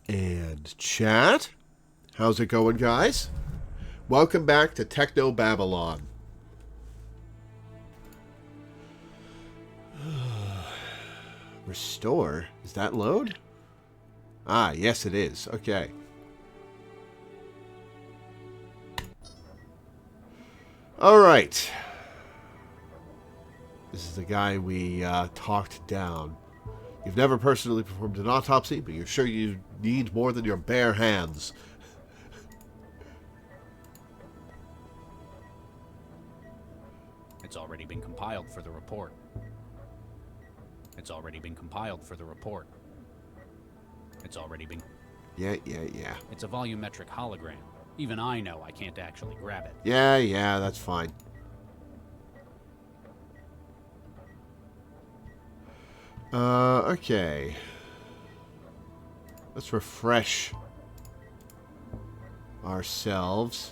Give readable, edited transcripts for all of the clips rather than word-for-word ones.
And chat. How's it going, guys? Welcome back to Technobabylon. Restore? Is that load? Ah, yes it is. Okay. Alright. This is the guy we talked down. You've never personally performed an autopsy, but you're sure you need more than your bare hands. It's already been compiled for the report. It's already been compiled for the report. It's already been... Yeah. It's a volumetric hologram. Even I know I can't actually grab it. Yeah, that's fine. Okay. Let's refresh ourselves.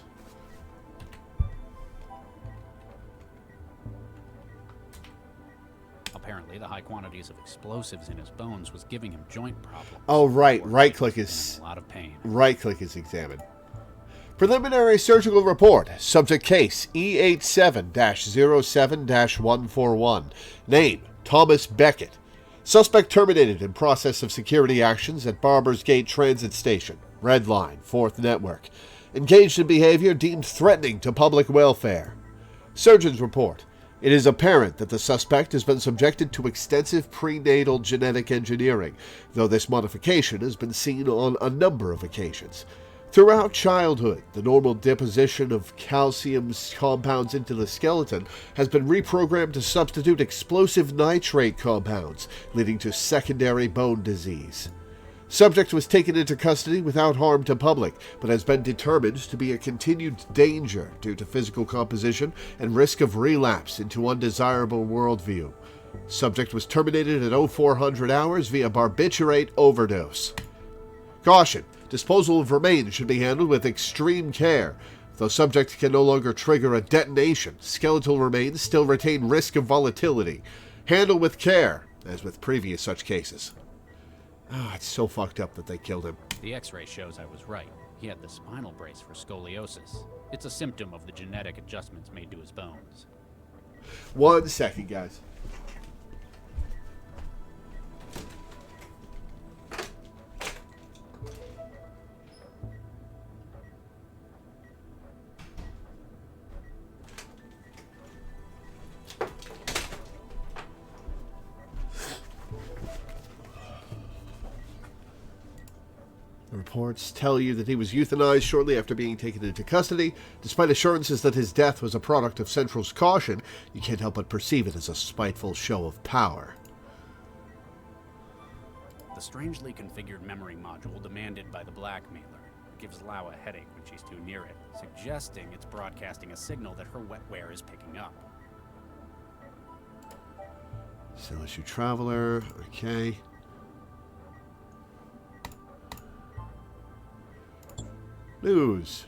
Apparently, the high quantities of explosives in his bones was giving him joint problems. Oh, right. Right-click is... A lot of pain. Right-click is examined. Preliminary surgical report. Subject case E87-07-141. Name, Thomas Beckett. Suspect terminated in process of security actions at Barbers Gate Transit Station. Red Line, 4th Network. Engaged in behavior deemed threatening to public welfare. Surgeon's report. It is apparent that the suspect has been subjected to extensive prenatal genetic engineering, though this modification has been seen on a number of occasions. Throughout childhood, the normal deposition of calcium compounds into the skeleton has been reprogrammed to substitute explosive nitrate compounds, leading to secondary bone disease. Subject was taken into custody without harm to public, but has been determined to be a continued danger due to physical composition and risk of relapse into undesirable worldview. Subject was terminated at 0400 hours via barbiturate overdose. Caution. Disposal of remains should be handled with extreme care. Though subject can no longer trigger a detonation, skeletal remains still retain risk of volatility. Handle with care, as with previous such cases. It's so fucked up that they killed him. The X-ray shows I was right. He had the spinal brace for scoliosis. It's a symptom of the genetic adjustments made to his bones. 1 second, guys. Reports tell you that he was euthanized shortly after being taken into custody. Despite assurances that his death was a product of Central's caution, you can't help but perceive it as a spiteful show of power. The strangely configured memory module demanded by the blackmailer gives Lau a headache when she's too near it, suggesting it's broadcasting a signal that her wetware is picking up. Still issue traveler, okay. News.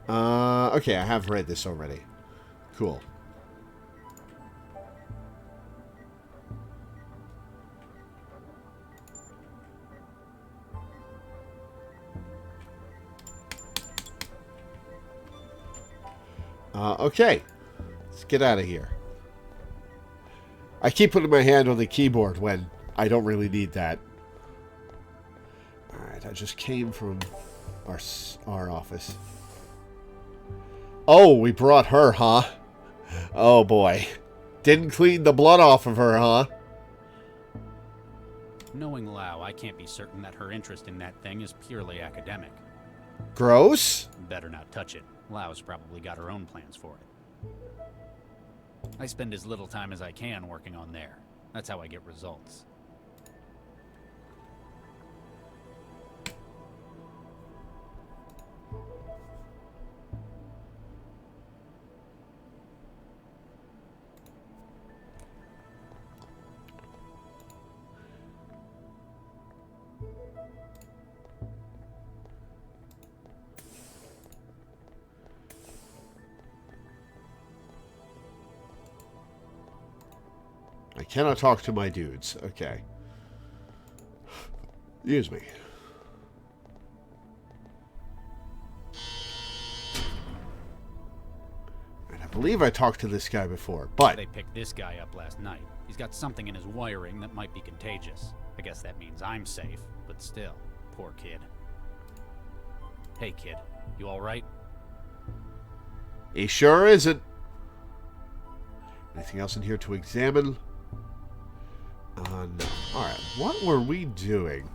Okay, I have read this already. Cool. Okay. Let's get out of here. I keep putting my hand on the keyboard when I don't really need that. Alright, I just came from our office. Oh, we brought her, huh? Oh boy. Didn't clean the blood off of her, huh? Knowing Lau, I can't be certain that her interest in that thing is purely academic. Gross? Better not touch it. Lau's probably got her own plans for it. I spend as little time as I can working on there. That's how I get results. I cannot talk to my dudes. Okay. Excuse me. And I believe I talked to this guy before, but... They picked this guy up last night. He's got something in his wiring that might be contagious. I guess that means I'm safe, but still, poor kid. Hey kid, you alright? He sure isn't. Anything else in here to examine? No. Alright, what were we doing?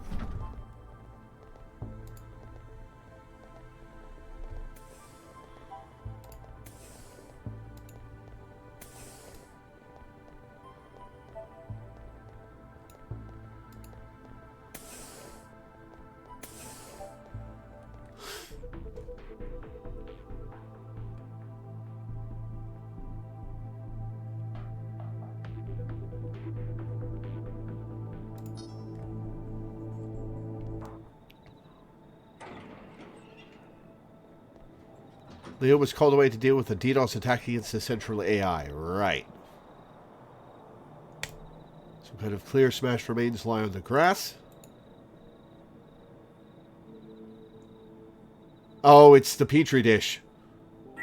Leo was called away to deal with a DDoS attack against the central AI. Right. Some kind of clear smashed remains lie on the grass. Oh, it's the Petri dish.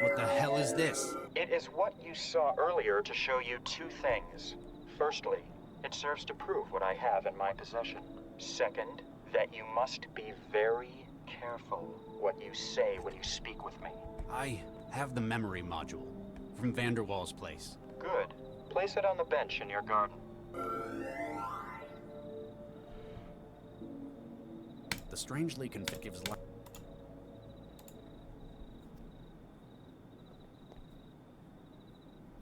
What the hell is this? It is what you saw earlier to show you two things. Firstly, it serves to prove what I have in my possession. Second, that you must be very careful what you say when you speak with me. I have the memory module from Vanderwall's place. Good. Place it on the bench in your garden. The strangely configured gives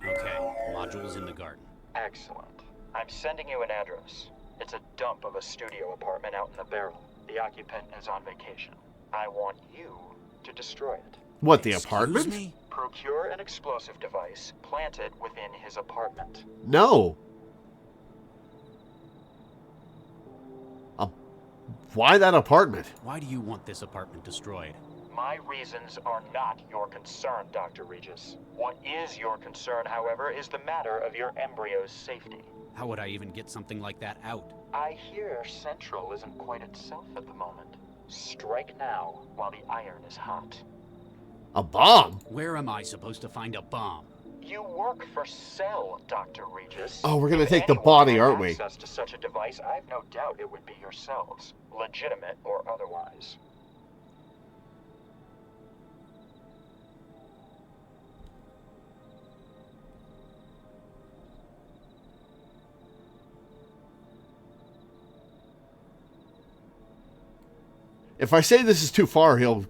Okay, module's in the garden. Excellent. I'm sending you an address. It's a dump of a studio apartment out in the barrel. The occupant is on vacation. I want you to destroy it. What, the Excuse apartment? me? Procure an explosive device, plant it within his apartment. No. Why that apartment? Why do you want this apartment destroyed? My reasons are not your concern, Dr. Regis. What is your concern, however, is the matter of your embryo's safety. How would I even get something like that out? I hear Central isn't quite itself at the moment. Strike now, while the iron is hot. A bomb? Where am I supposed to find a bomb? You work for Cell, Dr. Regis. Oh, we're gonna If take the anyone body, had aren't we? access to such a device, I've no doubt it would be yourselves, legitimate or otherwise. If I say this is too far, he'll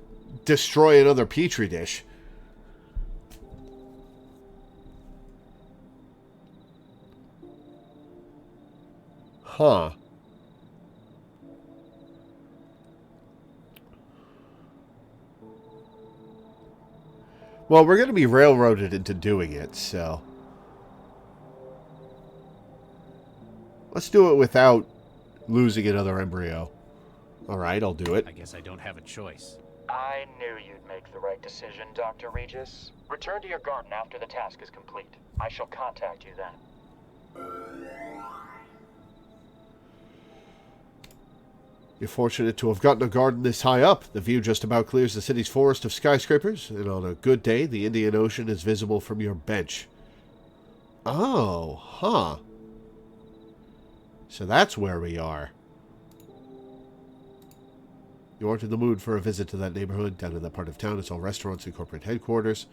destroy another Petri dish. Huh. Well, we're going to be railroaded into doing it, so... let's do it without losing another embryo. Alright, I'll do it. I guess I don't have a choice. I knew you'd make the right decision, Dr. Regis. Return to your garden after the task is complete. I shall contact you then. You're fortunate to have gotten a garden this high up. The view just about clears the city's forest of skyscrapers, and on a good day, the Indian Ocean is visible from your bench. Oh, huh. So that's where we are. You aren't in the mood for a visit to that neighborhood. Down in that part of town, it's all restaurants and corporate headquarters.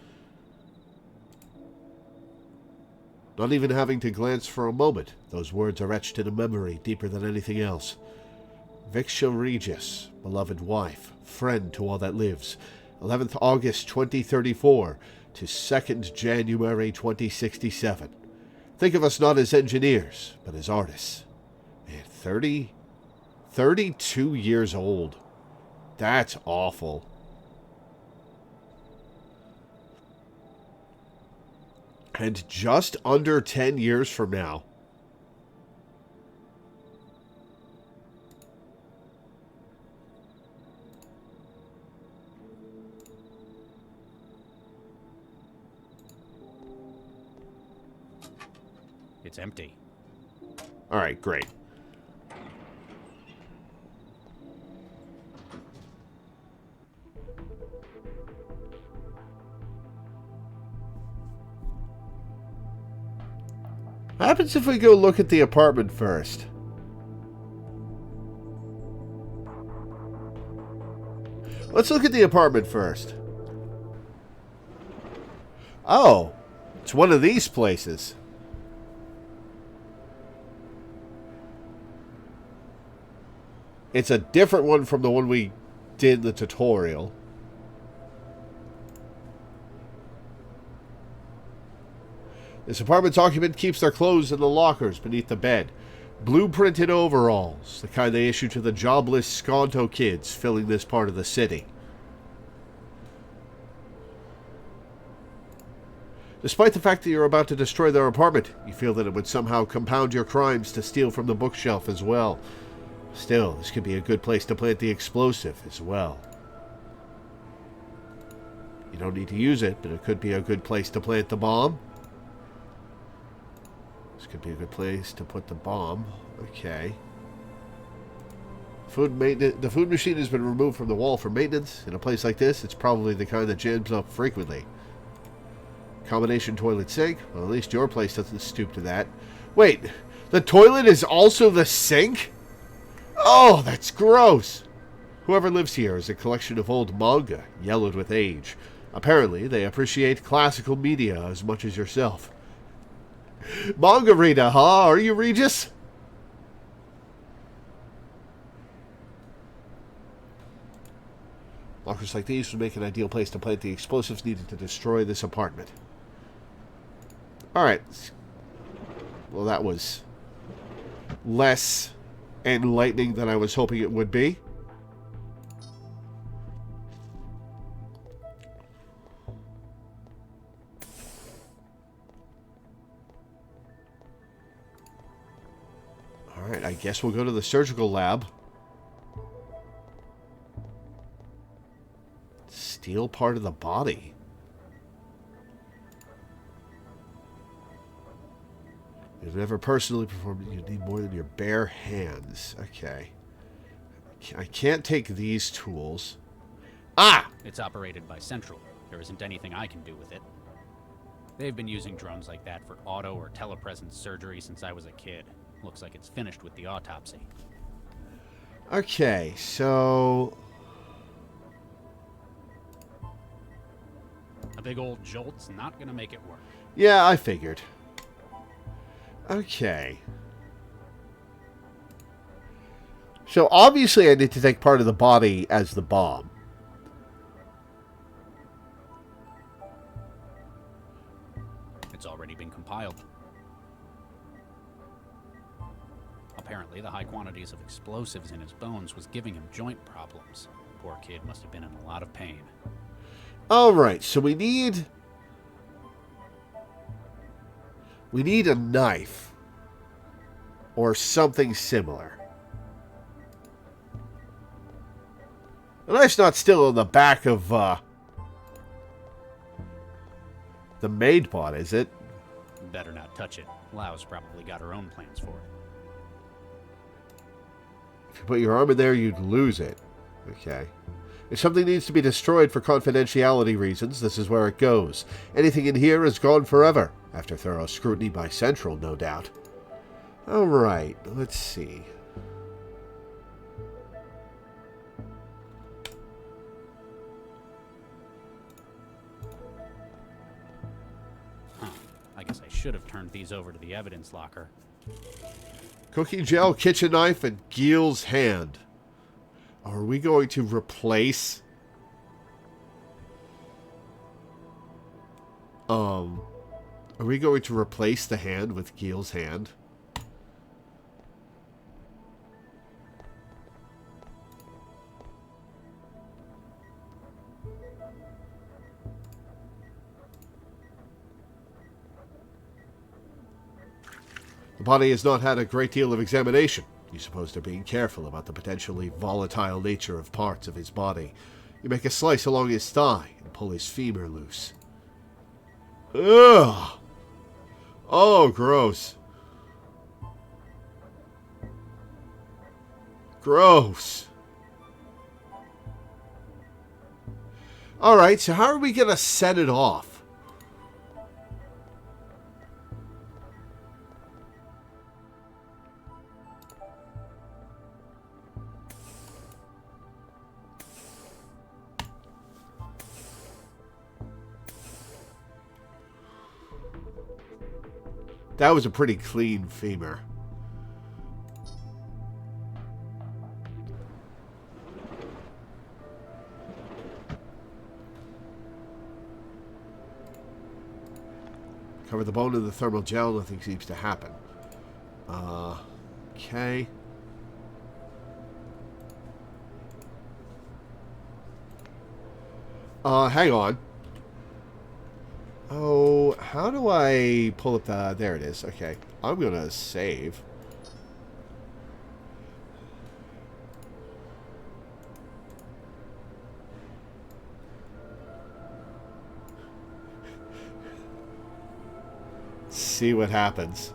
Not even having to glance for a moment. Those words are etched in a memory deeper than anything else. Vicia Regis, beloved wife, friend to all that lives. 11th August 2034 to 2nd January 2067. Think of us not as engineers, but as artists. Man, 32 years old. That's awful. And just under 10 years from now. It's empty. Alright, great. What happens if we go look at the apartment first? Let's look at the apartment first. Oh, it's one of these places. It's a different one from the one we did in the tutorial. This apartment's occupant keeps their clothes in the lockers beneath the bed. Blueprinted overalls, the kind they issue to the jobless Skonto kids filling this part of the city. Despite the fact that you're about to destroy their apartment, you feel that it would somehow compound your crimes to steal from the bookshelf as well. Still, this could be a good place to plant the explosive as well. You don't need to use it, but it could be a good place to plant the bomb. This could be a good place to put the bomb. Okay. The food machine has been removed from the wall for maintenance. In a place like this, it's probably the kind that jams up frequently. Combination toilet sink? Well, at least your place doesn't stoop to that. Wait, the toilet is also the sink? Oh, that's gross. Whoever lives here is a collection of old manga, yellowed with age. Apparently, they appreciate classical media as much as yourself. Manga reader, huh? Are you, Regis? Lockers like these would make an ideal place to plant the explosives needed to destroy this apartment. Alright. Well, that was less enlightening than I was hoping it would be. Alright, I guess we'll go to the surgical lab. Steal part of the body. You've never personally performed it. You need more than your bare hands. Okay. I can't take these tools. Ah! It's operated by Central. There isn't anything I can do with it. They've been using drones like that for auto or telepresence surgery since I was a kid. Looks like it's finished with the autopsy. Okay, so... A big old jolt's not gonna make it work. Yeah, I figured. Okay. So obviously I need to take part of the body as the bomb. It's already been compiled. Apparently, the high quantities of explosives in his bones was giving him joint problems. Poor kid must have been in a lot of pain. Alright, so we need a knife. Or something similar. The knife's not still in the back of, the maid pod, is it? Better not touch it. Lau's probably got her own plans for it. If you put your arm in there, you'd lose it. Okay. If something needs to be destroyed for confidentiality reasons, this is where it goes. Anything in here is gone forever. After thorough scrutiny by Central, no doubt. Alright, let's see. Huh. I guess I should have turned these over to the evidence locker. Cooking gel, kitchen knife, and Gil's hand. Are we going to replace... Are we going to replace the hand with Gil's hand? The body has not had a great deal of examination. You suppose they're being careful about the potentially volatile nature of parts of his body. You make a slice along his thigh and pull his femur loose. Ugh! Oh, gross. Gross. Alright, so how are we going to set it off? That was a pretty clean femur. Cover the bone in the thermal gel. Nothing seems to happen. Okay. Hang on. Oh, how do I pull up the... There it is. Okay. I'm going to save. See what happens.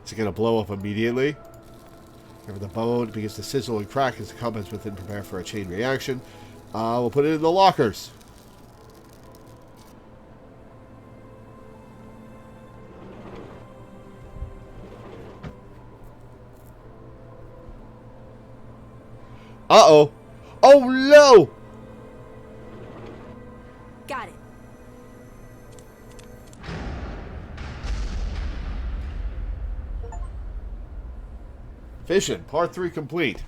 Is it going to blow up immediately? Cover the bone begins to sizzle and crack as the compounds within prepare for a chain reaction. We'll put it in the lockers. Uh-oh. Oh, no! Got it. Fission, part 3 complete.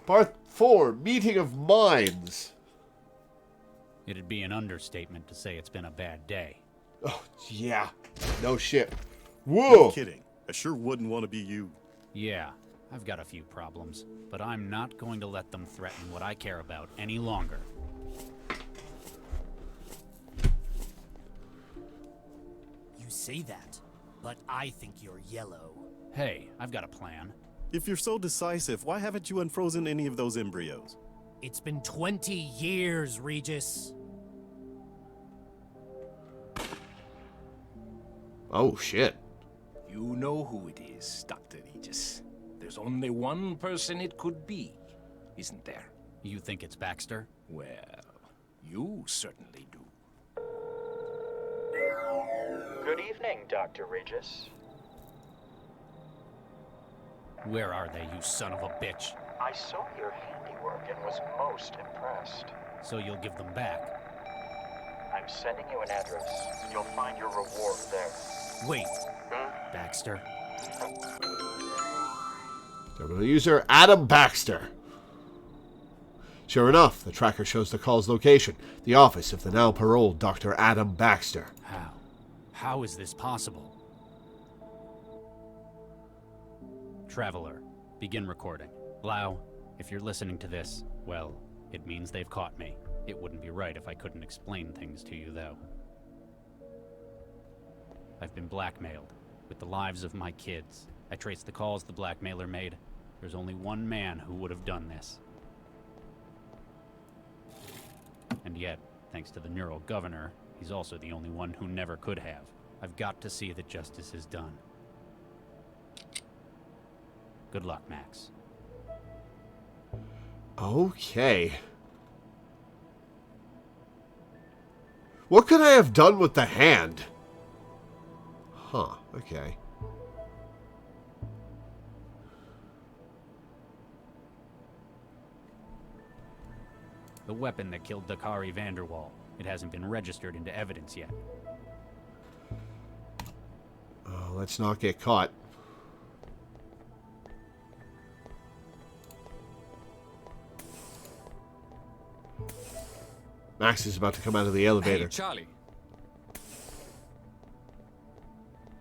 Part 4, meeting of minds. It'd be an understatement to say it's been a bad day. Oh, yeah. No shit. No Whoa! kidding. I sure wouldn't want to be you. Yeah, I've got a few problems, but I'm not going to let them threaten what I care about any longer. You say that, but I think you're yellow. Hey, I've got a plan. If you're so decisive, why haven't you unfrozen any of those embryos? It's been 20 years, Regis. Oh, shit. You know who it is, Dr. Regis. There's only one person it could be, isn't there? You think it's Baxter? Well, you certainly do. Good evening, Dr. Regis. Where are they, you son of a bitch? I saw your handiwork and was most impressed. So you'll give them back? I'm sending you an address. You'll find your reward there. Wait, Baxter. Terminal user Adam Baxter. Sure enough, the tracker shows the call's location. The office of the now paroled Dr. Adam Baxter. How? How is this possible? Traveler, begin recording. Lau, if you're listening to this, well, it means they've caught me. It wouldn't be right if I couldn't explain things to you, though. I've been blackmailed, with the lives of my kids. I traced the calls the blackmailer made. There's only one man who would have done this. And yet, thanks to the neural governor, he's also the only one who never could have. I've got to see that justice is done. Good luck, Max. Okay. What could I have done with the hand? Huh, okay. The weapon that killed Dakari Vanderwall. It hasn't been registered into evidence yet. Let's not get caught. Max is about to come out of the elevator. Hey, Charlie.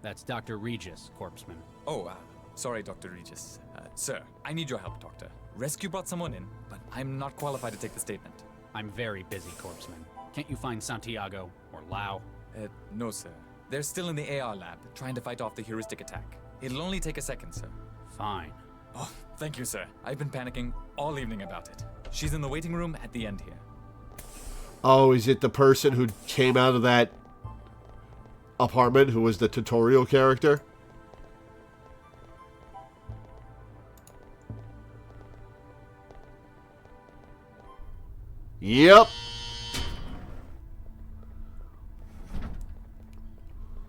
That's Dr. Regis, corpseman. Oh, sorry, Dr. Regis. Sir, I need your help, Doctor. Rescue brought someone in, but I'm not qualified to take the statement. I'm very busy, corpseman. Can't you find Santiago or Lau? No, sir. They're still in the AR lab, trying to fight off the heuristic attack. It'll only take a second, sir. Fine. Oh, thank you, sir. I've been panicking all evening about it. She's in the waiting room at the end here. Oh, is it the person who came out of that apartment who was the tutorial character? Yep.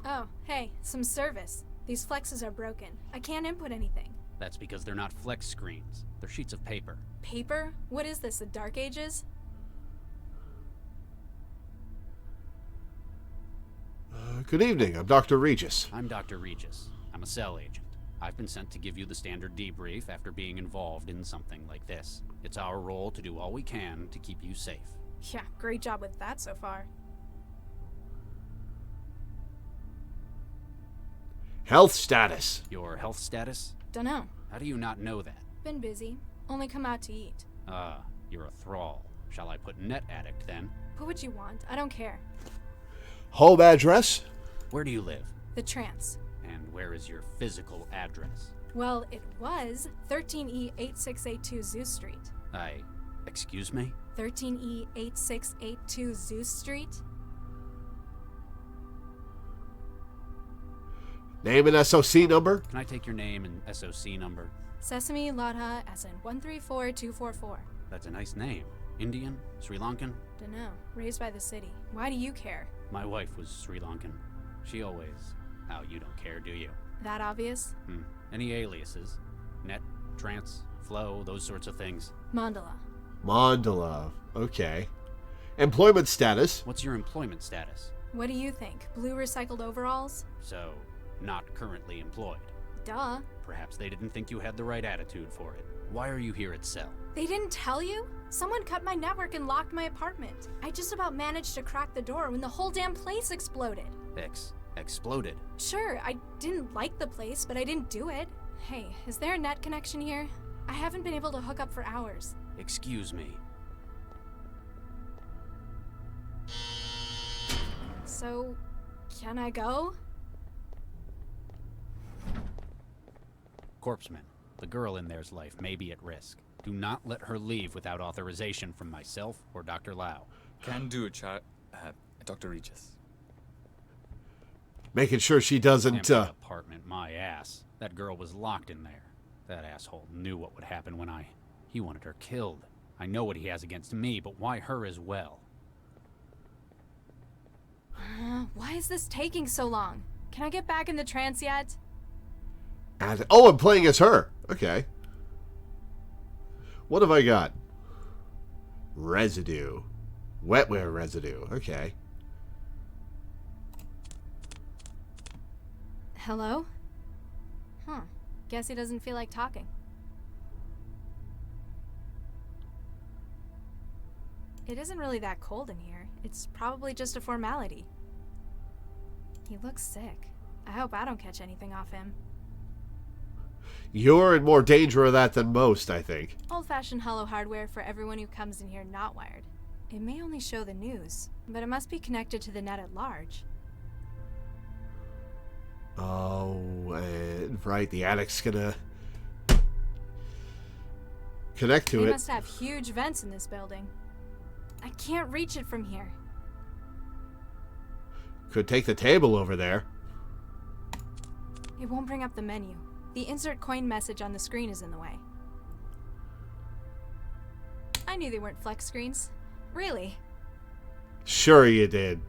Oh, hey, some service. These flexes are broken. I can't input anything. That's because they're not flex screens. They're sheets of paper. Paper? What is this, the Dark Ages? Good evening. I'm Dr. Regis. I'm Dr. Regis. I'm a cell agent. I've been sent to give you the standard debrief after being involved in something like this. It's our role to do all we can to keep you safe. Yeah, great job with that so far. Health status. Your health status? Dunno. How do you not know that? Been busy. Only come out to eat. You're a thrall. Shall I put net addict then? Put what you want. I don't care. Home address? Where do you live? The trance. And where is your physical address? Well, it was 13E8682 Zeus Street. Excuse me? 13E8682 Zeus Street? Name and SOC number? Can I take your name and SOC number? Sesame Ladha SN 134244. That's a nice name. Indian? Sri Lankan? Dunno. Raised by the city. Why do you care? My wife was Sri Lankan. She always... Oh, you don't care, do you? That obvious? Any aliases? Net, trance, flow, those sorts of things? Mandala. Mandala. Okay. Employment status? What's your employment status? What do you think? Blue recycled overalls? So, not currently employed. Duh. Perhaps they didn't think you had the right attitude for it. Why are you here at Cell? They didn't tell you? Someone cut my network and locked my apartment. I just about managed to crack the door when the whole damn place exploded. Exploded? Sure, I didn't like the place, but I didn't do it. Hey, is there a net connection here? I haven't been able to hook up for hours. Excuse me. So, can I go? Corpseman, the girl in there's life may be at risk. Do not let her leave without authorization from myself or Dr. Lau. Can do, Dr. Regis. Making sure she doesn't, Empty apartment, my ass. That girl was locked in there. That asshole knew what would happen when he wanted her killed. I know what he has against me, but why her as well? Why is this taking so long? Can I get back in the trance yet? Oh, I'm playing as her. Okay. What have I got? Residue. Wetware residue. Okay. Hello? Guess he doesn't feel like talking. It isn't really that cold in here. It's probably just a formality. He looks sick. I hope I don't catch anything off him. You're in more danger of that than most, I think. Old-fashioned hollow hardware for everyone who comes in here not wired. It may only show the news, but it must be connected to the net at large. Oh, right. The attic's gonna connect to They it. must have huge vents in this building. I can't reach it from here. Could take the table over there. It won't bring up the menu. The insert coin message on the screen is in the way. I knew they weren't flex screens. Really? Sure you did.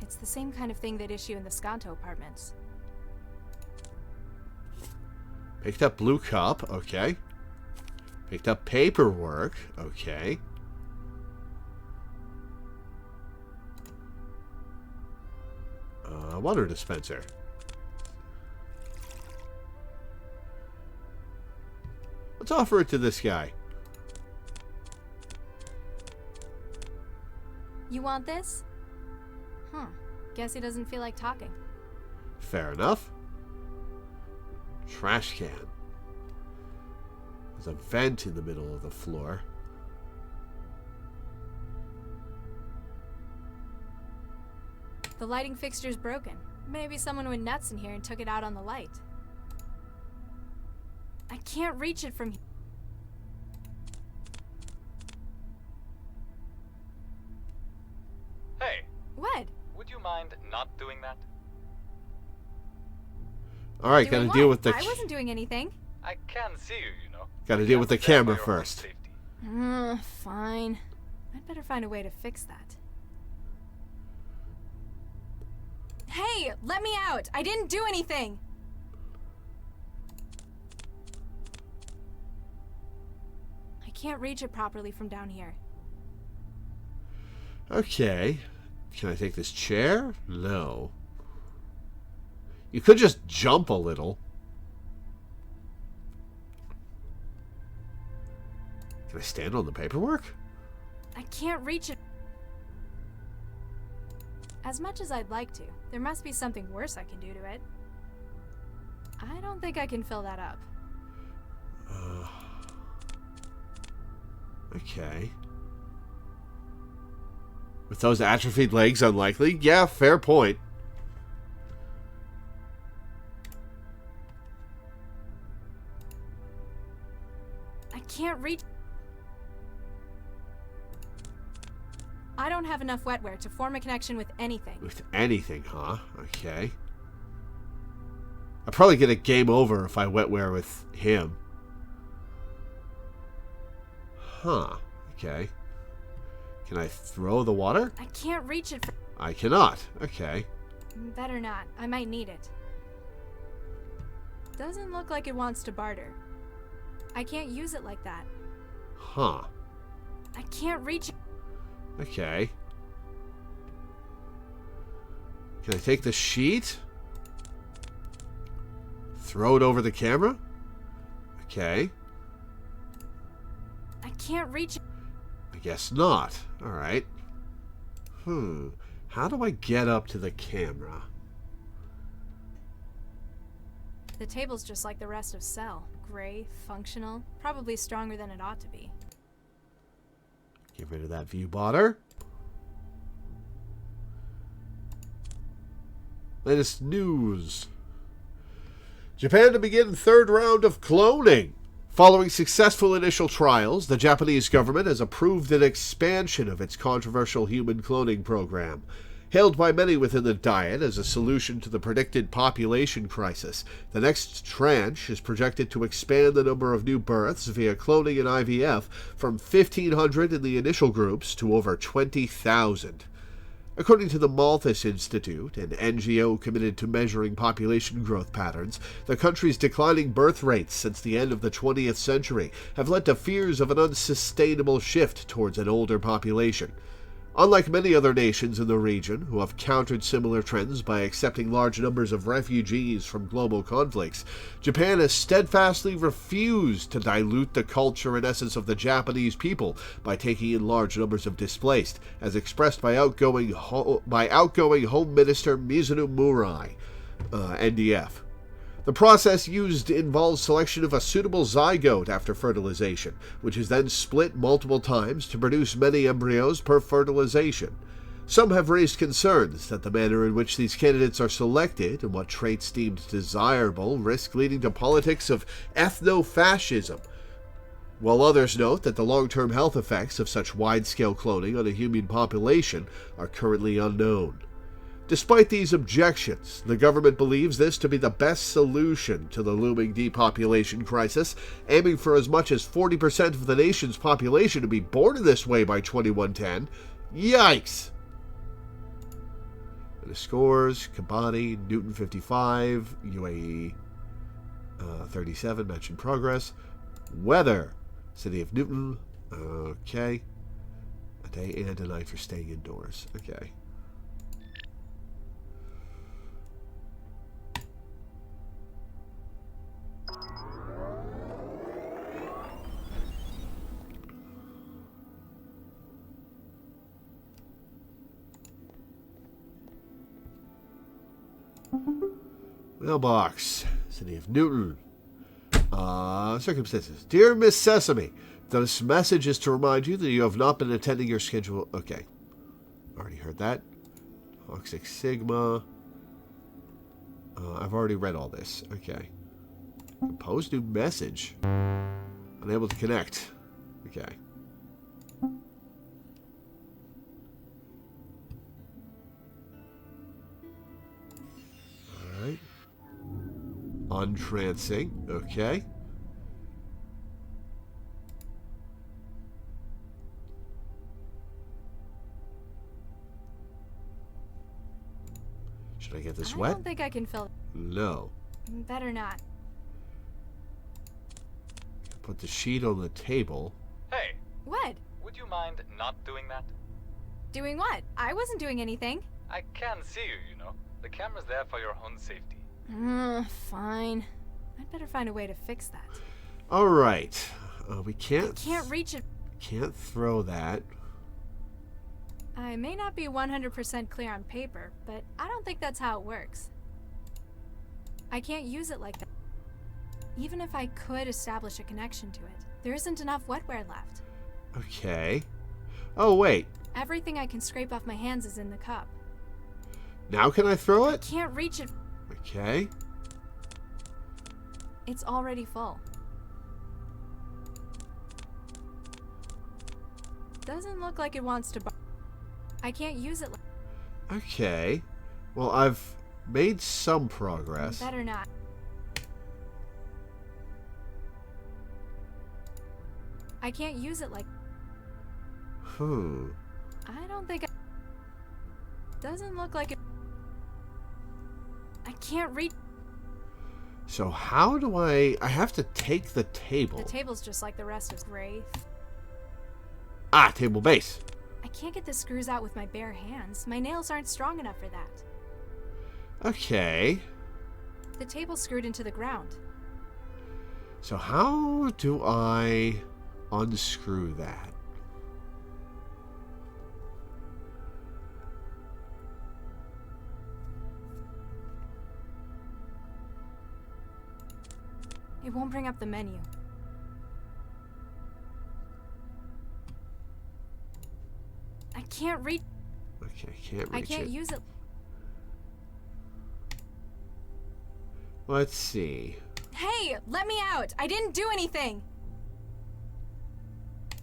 It's the same kind of thing they'd issue in the Skanto apartments. Picked up blue cup. Okay. Picked up paperwork. Okay. Water dispenser. Let's offer it to this guy. You want this? Guess he doesn't feel like talking. Fair enough. Trash can. There's a vent in the middle of the floor. The lighting fixture's broken. Maybe someone went nuts in here and took it out on the light. I can't reach it from here. Hey, What? would you mind not doing that? Alright, Doing gotta deal what? with the I wasn't doing anything. I can see you, you know. gotta deal with the Have to camera verify your own first. safety. Fine. I'd better find a way to fix that. Hey, let me out! I didn't do anything! I can't reach it properly from down here. Okay. Can I take this chair? No. You could just jump a little. Can I stand on the paperwork? I can't reach it. As much as I'd like to, there must be something worse I can do to it. I don't think I can fill that up. Okay. With those atrophied legs, unlikely? Yeah, fair point. I can't reach... I don't have enough wetware to form a connection with anything. With anything, huh? Okay. I'll probably get a game over if I wetware with him. Huh. Okay. Can I throw the water? I can't reach it. I cannot. Okay. Better not. I might need it. Doesn't look like it wants to barter. I can't use it like that. Huh. I can't reach it. Okay. Can I take the sheet? Throw it over the camera? Okay. I can't reach it. I guess not. Alright. How do I get up to the camera? The table's just like the rest of Cell. Gray, functional, probably stronger than it ought to be. Get rid of that view botter. Latest news. Japan to begin third round of cloning. Following successful initial trials, the Japanese government has approved an expansion of its controversial human cloning program. Hailed by many within the Diet as a solution to the predicted population crisis, the next tranche is projected to expand the number of new births via cloning and IVF from 1,500 in the initial groups to over 20,000. According to the Malthus Institute, an NGO committed to measuring population growth patterns, the country's declining birth rates since the end of the 20th century have led to fears of an unsustainable shift towards an older population. Unlike many other nations in the region, who have countered similar trends by accepting large numbers of refugees from global conflicts, Japan has steadfastly refused to dilute the culture and essence of the Japanese people by taking in large numbers of displaced, as expressed by outgoing Home Minister Mizunu Murai, NDF. The process used involves selection of a suitable zygote after fertilization, which is then split multiple times to produce many embryos per fertilization. Some have raised concerns that the manner in which these candidates are selected and what traits deemed desirable risk leading to politics of ethno-fascism, while others note that the long-term health effects of such wide-scale cloning on a human population are currently unknown. Despite these objections, the government believes this to be the best solution to the looming depopulation crisis, aiming for as much as 40% of the nation's population to be born in this way by 2110. Yikes! And the scores: Kabani, Newton 55, UAE 37, match in progress. Weather: City of Newton, okay. A day and a night for staying indoors, okay. Mailbox, City of Newton. Circumstances. Dear Miss Sesame, this message is to remind you that you have not been attending your schedule. Okay. Already heard that. Toxic Sigma. I've already read all this. Okay. Compose new message. Unable to connect. Okay. Alright. Untrancing. Okay. Should I get this I wet? don't think I can fill. No. Better not. Put the sheet on the table. Hey, What? would you mind not doing that? Doing what? I wasn't doing anything. I can see you, you know. The camera's there for your own safety. Fine. I'd better find a way to fix that. All right. We can't. Can't reach it. Can't throw that. I may not be 100% clear on paper, but I don't think that's how it works. I can't use it like that. Even if I could establish a connection to it, there isn't enough wetware left. Okay. Oh, wait. Everything I can scrape off my hands is in the cup. Now can I throw it? Can't reach it. Okay. It's already full. Doesn't look like it wants to. I can't use it. Okay. Well, I've made some progress. Better not. I can't use it like. I don't think. Doesn't look like it. I can't reach. So how do I have to take the table. The table's just like the rest of Wraith. Ah, table base. I can't get the screws out with my bare hands. My nails aren't strong enough for that. Okay. The table's screwed into the ground. So how do I unscrew that? It won't bring up the menu. I can't reach. Okay, can't reach I can't it. use it. Let's see. Hey, let me out! I didn't do anything!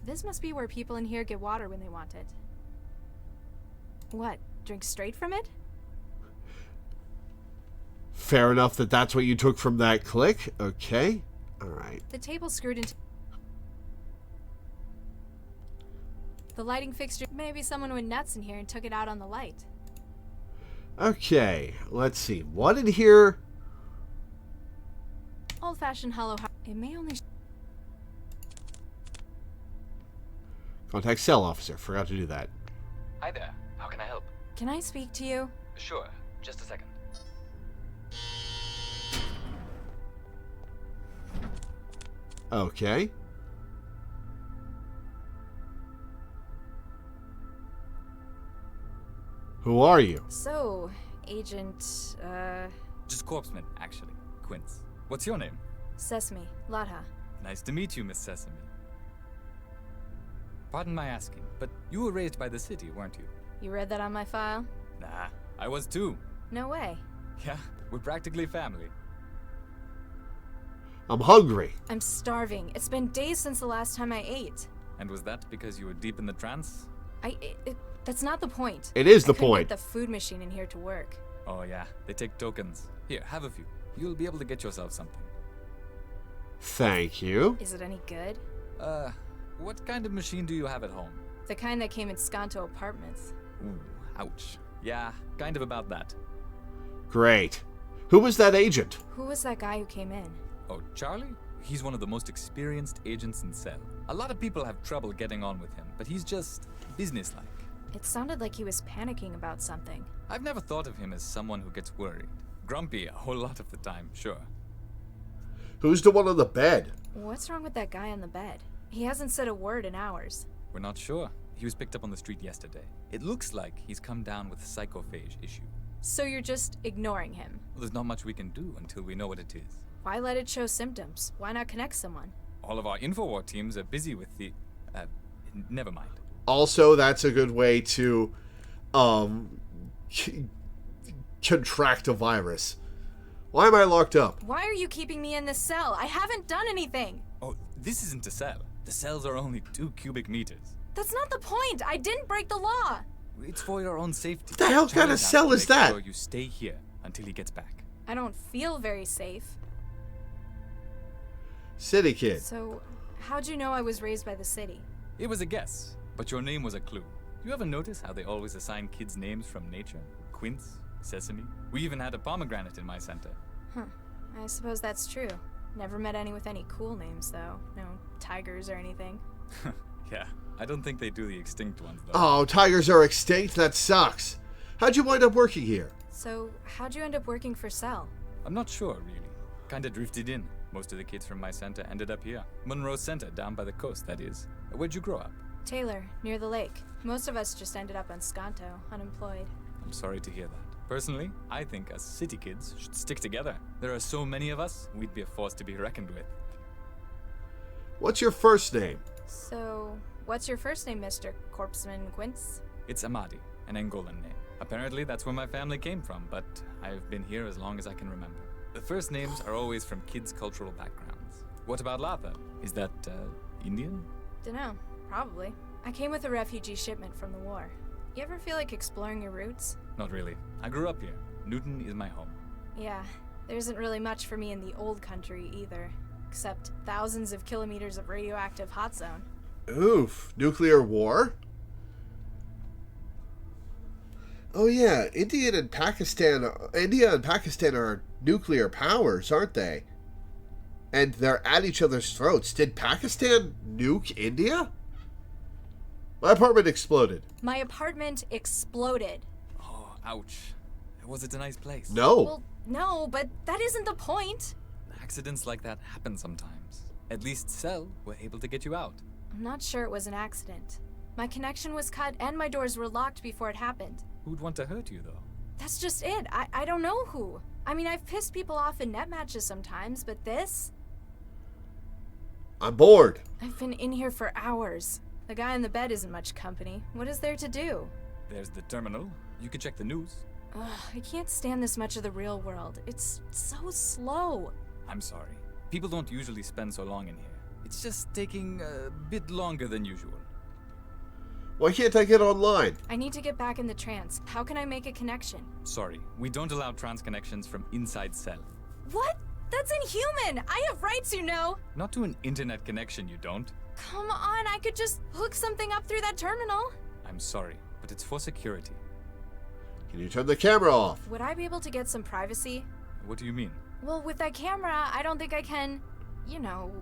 This must be where people in here get water when they want it. What? Drink straight from it? Fair enough that that's what you took from that click. Okay. All right. The table's screwed into. The lighting fixture. Maybe someone went nuts in here and took it out on the light. Okay. Let's see. What in here? Old-fashioned hollow. It may only. Contact cell officer. Forgot to do that. Hi there. How can I help? Can I speak to you? Sure. Just a second. Okay. Who are you? So, Agent, Just Corpseman, actually. Quince. What's your name? Sesame, Latha. Nice to meet you, Miss Sesame. Pardon my asking, but you were raised by the city, weren't you? You read that on my file? Nah, I was too. No way. Yeah, we're practically family. I'm hungry. I'm starving. It's been days since the last time I ate. And was that because you were deep in the trance? That's not the point. It is the I couldn't point. get the food machine in here to work. Oh yeah, they take tokens. Here, have a few. You'll be able to get yourself something. Thank you. Is it any good? What kind of machine do you have at home? The kind that came in Skanto apartments. Ooh, ouch. Yeah, kind of about that. Great. Who was that agent? Who was that guy who came in? Oh, Charlie? He's one of the most experienced agents in Cell. A lot of people have trouble getting on with him, but he's just businesslike. It sounded like he was panicking about something. I've never thought of him as someone who gets worried. Grumpy a whole lot of the time, sure. Who's the one on the bed? What's wrong with that guy on the bed? He hasn't said a word in hours. We're not sure. He was picked up on the street yesterday. It looks like he's come down with a psychophage issue. So you're just ignoring him? Well, there's not much we can do until we know what it is. Why let it show symptoms? Why not connect someone? All of our Infowar teams are busy with the... never mind. Also, that's a good way to contract a virus. Why am I locked up? Why are you keeping me in this cell? I haven't done anything! Oh, this isn't a cell. The cells are only 2 cubic meters. That's not the point! I didn't break the law! It's for your own safety. What the hell kind of Charlie's out cell to is make that? sure you stay here until he gets back. I don't feel very safe. City kid. So, how'd you know I was raised by the city? It was a guess, but your name was a clue. You ever notice how they always assign kids names from nature? Quince, sesame. We even had a pomegranate in my center. Huh. I suppose that's true. Never met any with any cool names, though. No tigers or anything. Yeah, I don't think they do the extinct ones, though. Oh, tigers are extinct? That sucks. How'd you wind up working here? So, how'd you end up working for Cell? I'm not sure, really. Kinda drifted in. Most of the kids from my center ended up here. Monroe Center, down by the coast, that is. Where'd you grow up? Taylor, near the lake. Most of us just ended up on Skanto, unemployed. I'm sorry to hear that. Personally, I think us city kids should stick together. There are so many of us, we'd be a force to be reckoned with. What's your first name? So, what's your first name, Mr. Corpseman Quince? It's Amadi, an Angolan name. Apparently that's where my family came from, but I've been here as long as I can remember. The first names are always from kids' cultural backgrounds. What about Latha? Is that, Indian? Dunno, probably. I came with a refugee shipment from the war. You ever feel like exploring your roots? Not really. I grew up here. Newton is my home. Yeah, there isn't really much for me in the old country either, except thousands of kilometers of radioactive hot zone. Oof. Nuclear war? Oh yeah, India and Pakistan are nuclear powers, aren't they? And they're at each other's throats. Did Pakistan nuke India? My apartment exploded. My apartment exploded. Oh, ouch. Was it a nice place? No. Well, no, but that isn't the point. Accidents like that happen sometimes. At least Cell were able to get you out. I'm not sure it was an accident. My connection was cut and my doors were locked before it happened. Who'd want to hurt you, though? That's just it. I don't know who. I mean, I've pissed people off in net matches sometimes, but this? I'm bored. I've been in here for hours. The guy in the bed isn't much company. What is there to do? There's the terminal. You can check the news. Ugh, I can't stand this much of the real world. It's so slow. I'm sorry. People don't usually spend so long in here. It's just taking a bit longer than usual. Why can't I get online? I need to get back in the trance. How can I make a connection? Sorry, we don't allow trans connections from inside Cell. What? That's inhuman! I have rights, you know! Not to an internet connection, you don't. Come on, I could just hook something up through that terminal. I'm sorry, but it's for security. Can you turn the camera off? Would I be able to get some privacy? What do you mean? Well, with that camera, I don't think I can, you know,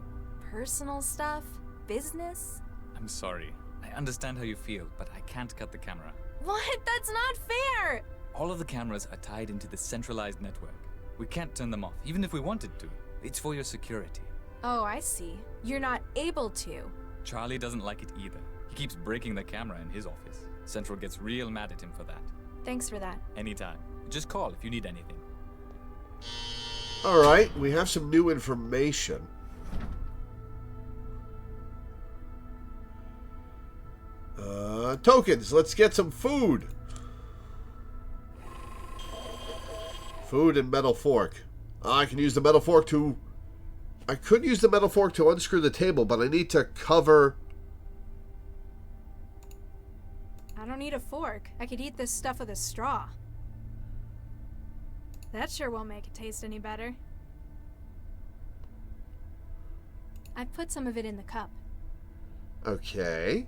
personal stuff, business. I'm sorry. I understand how you feel, but I can't cut the camera. What? That's not fair! All of the cameras are tied into the centralized network. We can't turn them off, even if we wanted to. It's for your security. Oh, I see. You're not able to. Charlie doesn't like it either. He keeps breaking the camera in his office. Central gets real mad at him for that. Thanks for that. Anytime. Just call if you need anything. Alright, we have some new information. Tokens. Let's get some food. Food and metal fork. I can use the metal fork to... I could use the metal fork to unscrew the table, but I need to cover... I don't need a fork. I could eat this stuff with a straw. That sure won't make it taste any better. I've put some of it in the cup. Okay.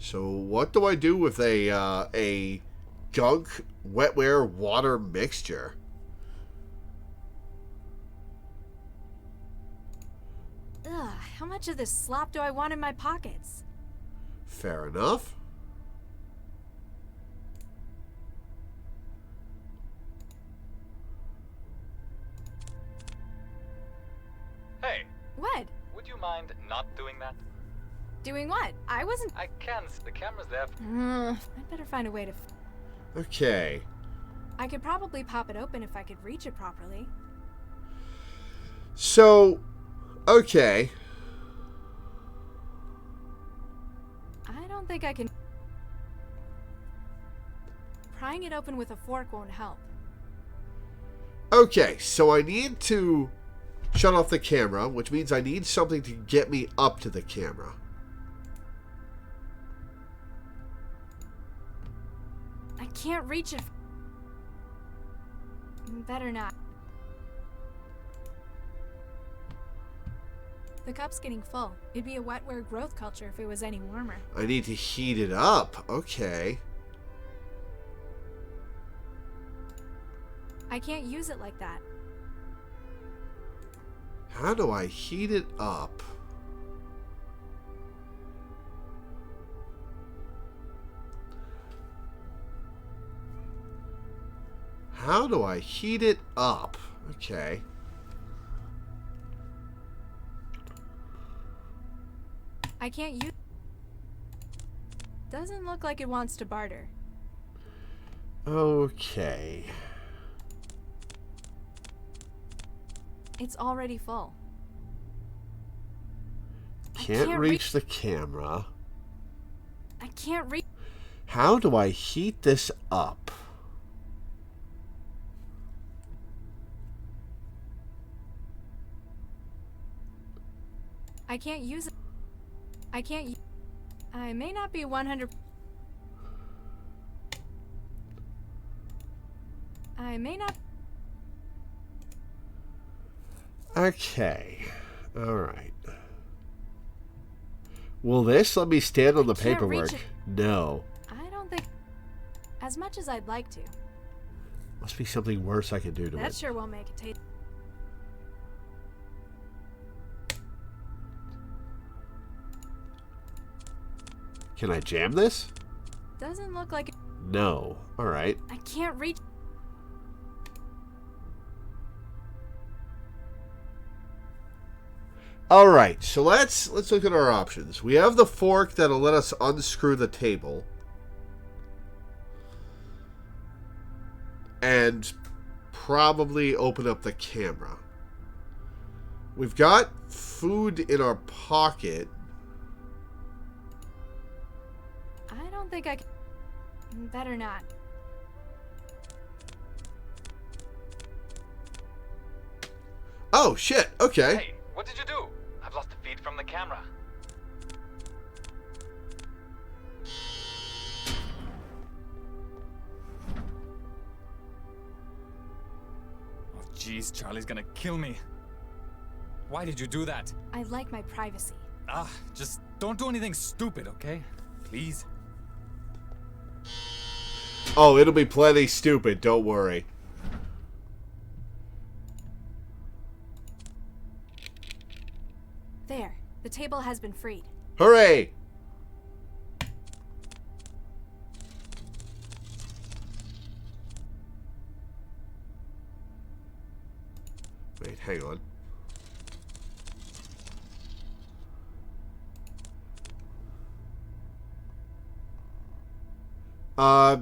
So what do I do with a gunk wetware water mixture? Ugh, how much of this slop do I want in my pockets? Fair enough. Hey, What? would you mind not doing that? Doing what? I wasn't... I can't. The camera's there. I'd better find a way to... Okay. I could probably pop it open if I could reach it properly. So, okay. I don't think I can... Prying it open with a fork won't help. Okay, so I need to shut off the camera, which means I need something to get me up to the camera. I can't reach it. Better not. The cup's getting full. It'd be a wetware growth culture if it was any warmer. I need to heat it up. Okay. I can't use it like that. How do I heat it up? How do I heat it up? Okay. I can't use... Doesn't look like it wants to barter. Okay. It's already full. Can't reach the camera. I can't reach... How do I heat this up? I can't use it. I can't... I may not be 100... I may not... Okay. Alright. Will this let me stand on the can't reach paperwork? it. No. I don't think... As much as I'd like to. Must be something worse I can do to That it. sure won't make it taste... Can I jam this? Doesn't look like it... No. Alright. I can't reach... Alright, so let's look at our options. We have the fork that'll let us unscrew the table. And probably open up the camera. We've got food in our pocket. I don't think I can... Better not. Oh, shit. Okay. Hey, what did you do? I've lost the feed from the camera. Oh, jeez, Charlie's gonna kill me. Why did you do that? I like my privacy. Just don't do anything stupid, okay? Please. Oh, it'll be plenty stupid. Don't worry. There. The table has been freed. Hooray! Wait, hang on.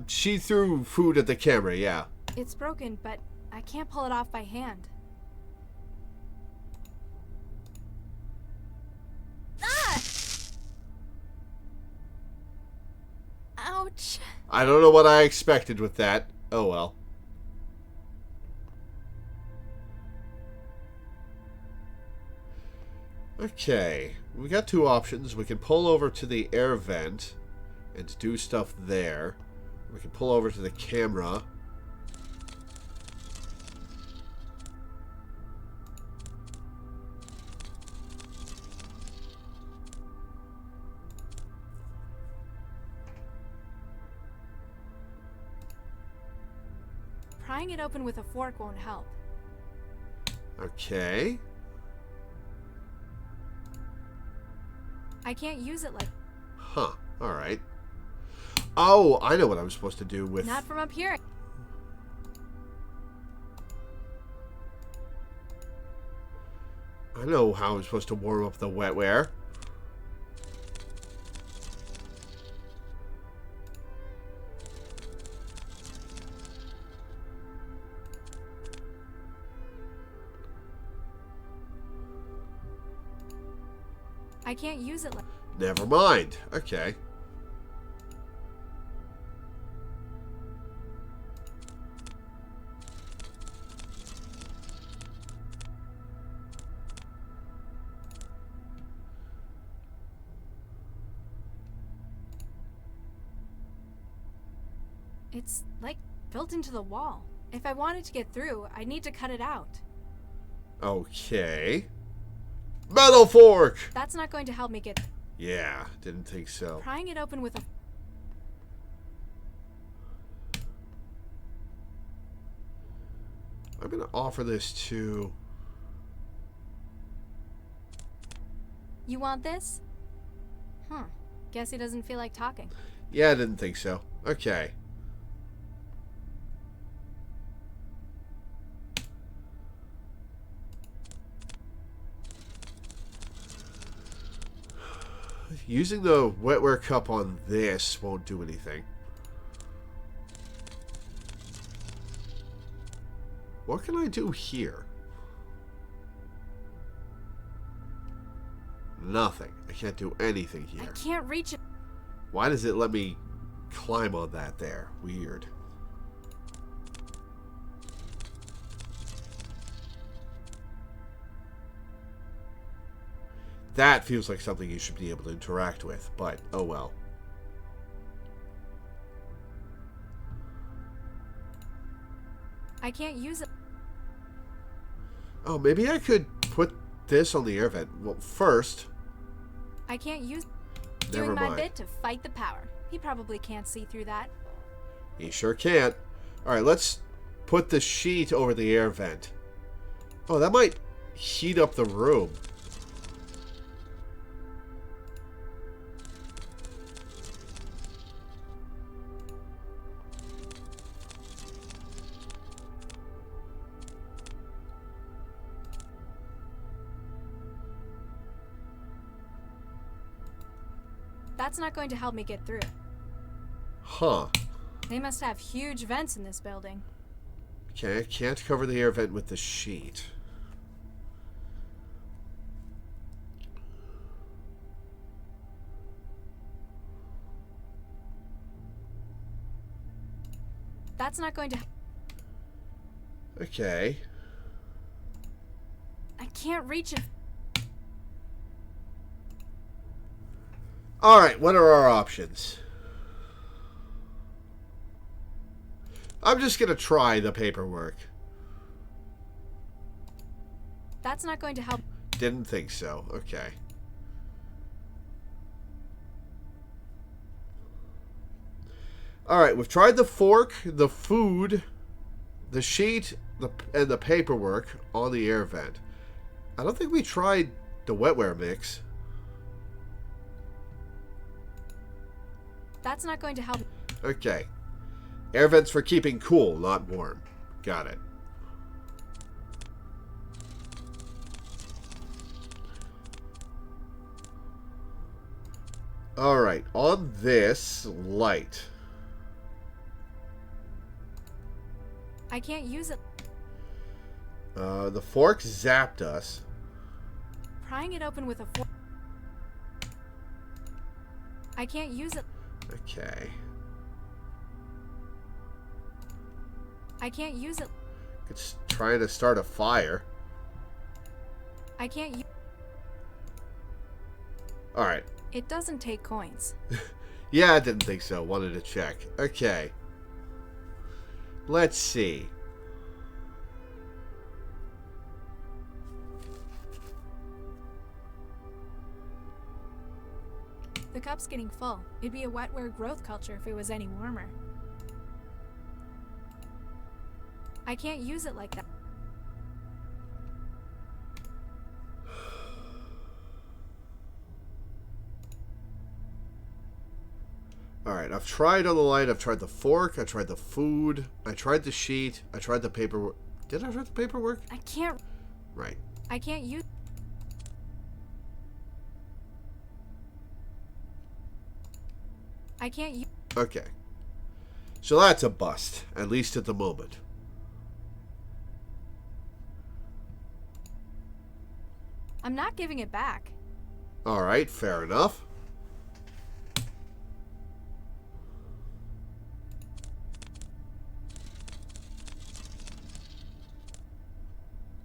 She threw food at the camera, yeah. It's broken, but I can't pull it off by hand. Ah! Ouch. I don't know what I expected with that. Oh well. Okay, we got two options. We can pull over to the air vent and do stuff there. We can pull over to the camera. Prying it open with a fork won't help. Okay. I can't use it like... Huh. Alright. Oh, I know what I'm supposed to do with... Not from up here. I know how I'm supposed to warm up the wetware. I can't use it like... Never mind. Okay. It's like built into the wall. If I wanted to get through, I'd need to cut it out. Okay. Metal fork! That's not going to help me get... Yeah, didn't think so. Prying it open with a... I'm going to offer this to... You want this? Guess he doesn't feel like talking. Yeah, I didn't think so. Okay. Using the wetware cup on this won't do anything. What can I do here? Nothing. I can't do anything here. I can't reach it. Why does it let me climb on that there? Weird. That feels like something you should be able to interact with, but oh well. I can't use it. Oh, maybe I could put this on the air vent. Well, first... I can't use... Never Doing my mind. bit to fight the power. He probably can't see through that. He sure can't. Alright, let's put the sheet over the air vent. Oh, that might heat up the room. That's not going to help me get through. Huh. They must have huge vents in this building. Okay, I can't cover the air vent with the sheet. That's not going to... Okay. I can't reach it. Alright, what are our options? I'm just going to try the paperwork. That's not going to help. Didn't think so. Okay. Alright, we've tried the fork, the food, the sheet, and the paperwork on the air vent. I don't think we tried the wetware mix. That's not going to help. Okay. Air vents for keeping cool, not warm. Got it. Alright, on this light. I can't use it. The fork zapped us. Prying it open with a fork. I can't use it. Okay. I can't use it. It's trying to start a fire. I can't use... Alright. It doesn't take coins. Yeah, I didn't think so. Wanted to check. Okay. Let's see. The cup's getting full. It'd be a wetware growth culture if it was any warmer. I can't use it like that. Alright, I've tried on the light. I've tried the fork. I tried the food. I tried the sheet. I tried the paperwork. Did I try the paperwork? I can't... Right. I can't use... I can't use... Okay. So that's a bust, at least at the moment. I'm not giving it back. Alright, fair enough.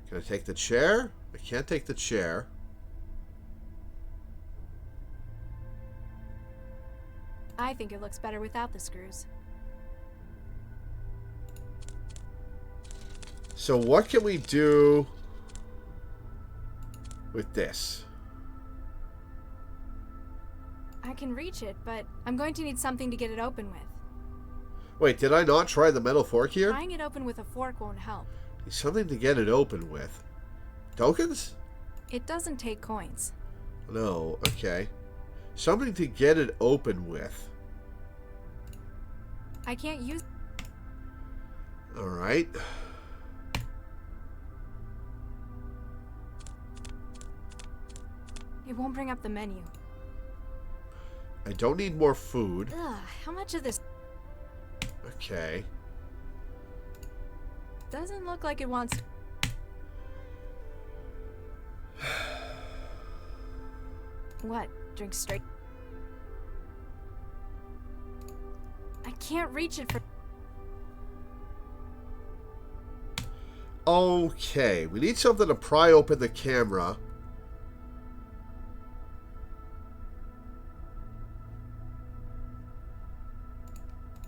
Can I take the chair? I can't take the chair. I think it looks better without the screws. So what can we do with this? I can reach it, but I'm going to need something to get it open with. Wait, did I not try the metal fork here? Prying it open with a fork won't help. Something to get it open with. Tokens? It doesn't take coins. No, okay. Something to get it open with. I can't use... Alright. It won't bring up the menu. I don't need more food. Ugh, how much of this... Okay. Doesn't look like it wants... What? Drink straight? I can't reach it for... Okay, we need something to pry open the camera.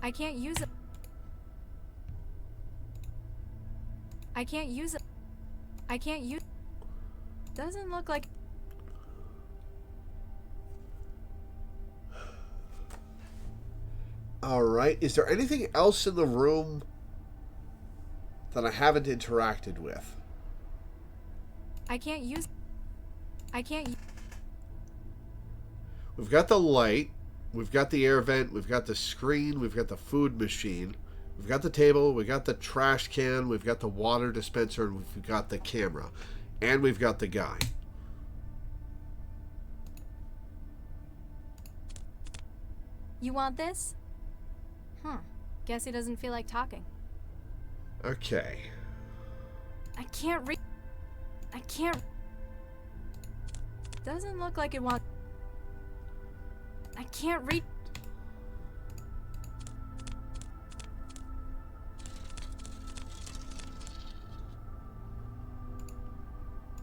I can't use it. I can't use it. I can't use... Doesn't look like... Alright, is there anything else in the room that I haven't interacted with? I can't use... I can't... We've got the light, we've got the air vent, we've got the screen, we've got the food machine, we've got the table, we've got the trash can, we've got the water dispenser, and we've got the camera. And we've got the guy. You want this? Guess he doesn't feel like talking. Okay. I can't read... I can't... Doesn't look like it wants... I can't read...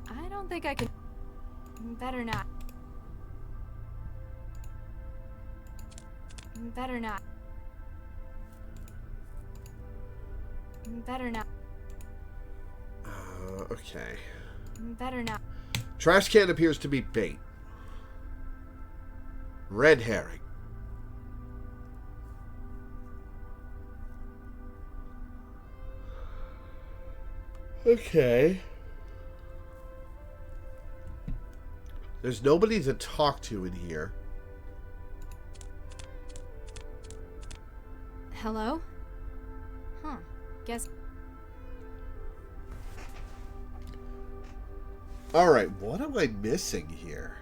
I don't think I can... Better not. Better not. Better not. Okay. Better not. Trash can appears to be bait. Red herring. Okay. There's nobody to talk to in here. Hello? Guess... Alright, what am I missing here?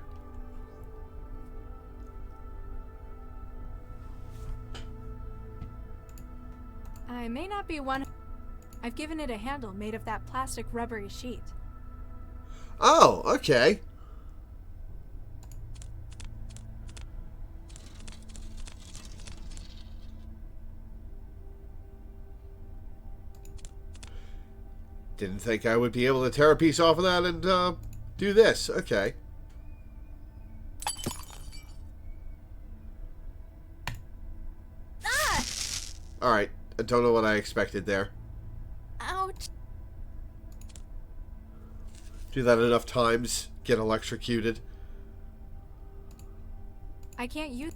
I may not be one... I've given it a handle made of that plastic rubbery sheet. Oh, okay. Didn't think I would be able to tear a piece off of that and do this. Okay. Ah! Alright, I don't know what I expected there. Ouch. Do that enough times, get electrocuted. I can't use...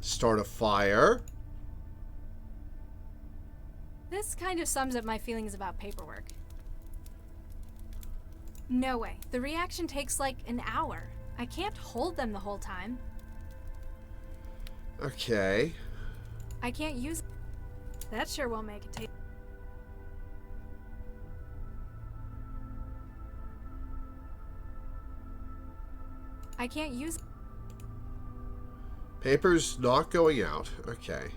Start a fire. This kind of sums up my feelings about paperwork. No way. The reaction takes like an hour. I can't hold them the whole time. Okay. I can't use... That sure won't make it take... I can't use... Paper's not going out. Okay.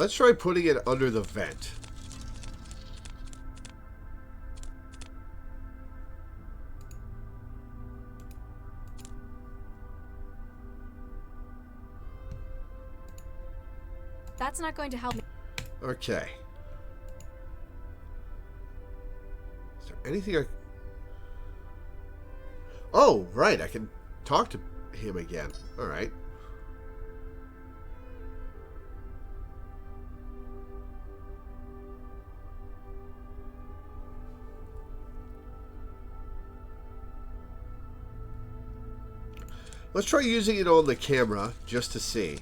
Let's try putting it under the vent. That's not going to help me. Okay. Is there anything I... Oh, right. I can talk to him again. Alright. Let's try using it on the camera just to see.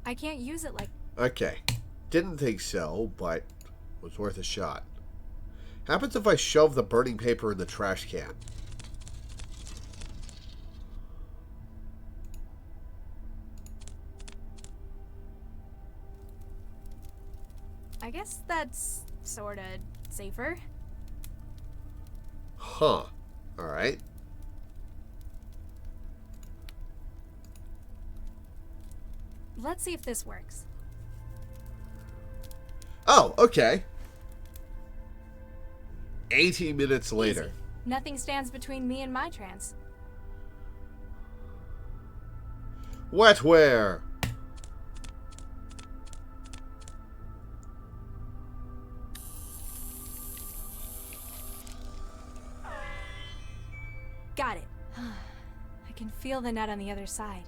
I can't use it like... Okay. Didn't think so, but was worth a shot. Happens if I shove the burning paper in the trash can. I guess that's sorta safer. Huh. Alright. Let's see if this works. Oh, okay. 18 minutes later. Easy. Nothing stands between me and my trance. Wetware. Got it. I can feel the net on the other side.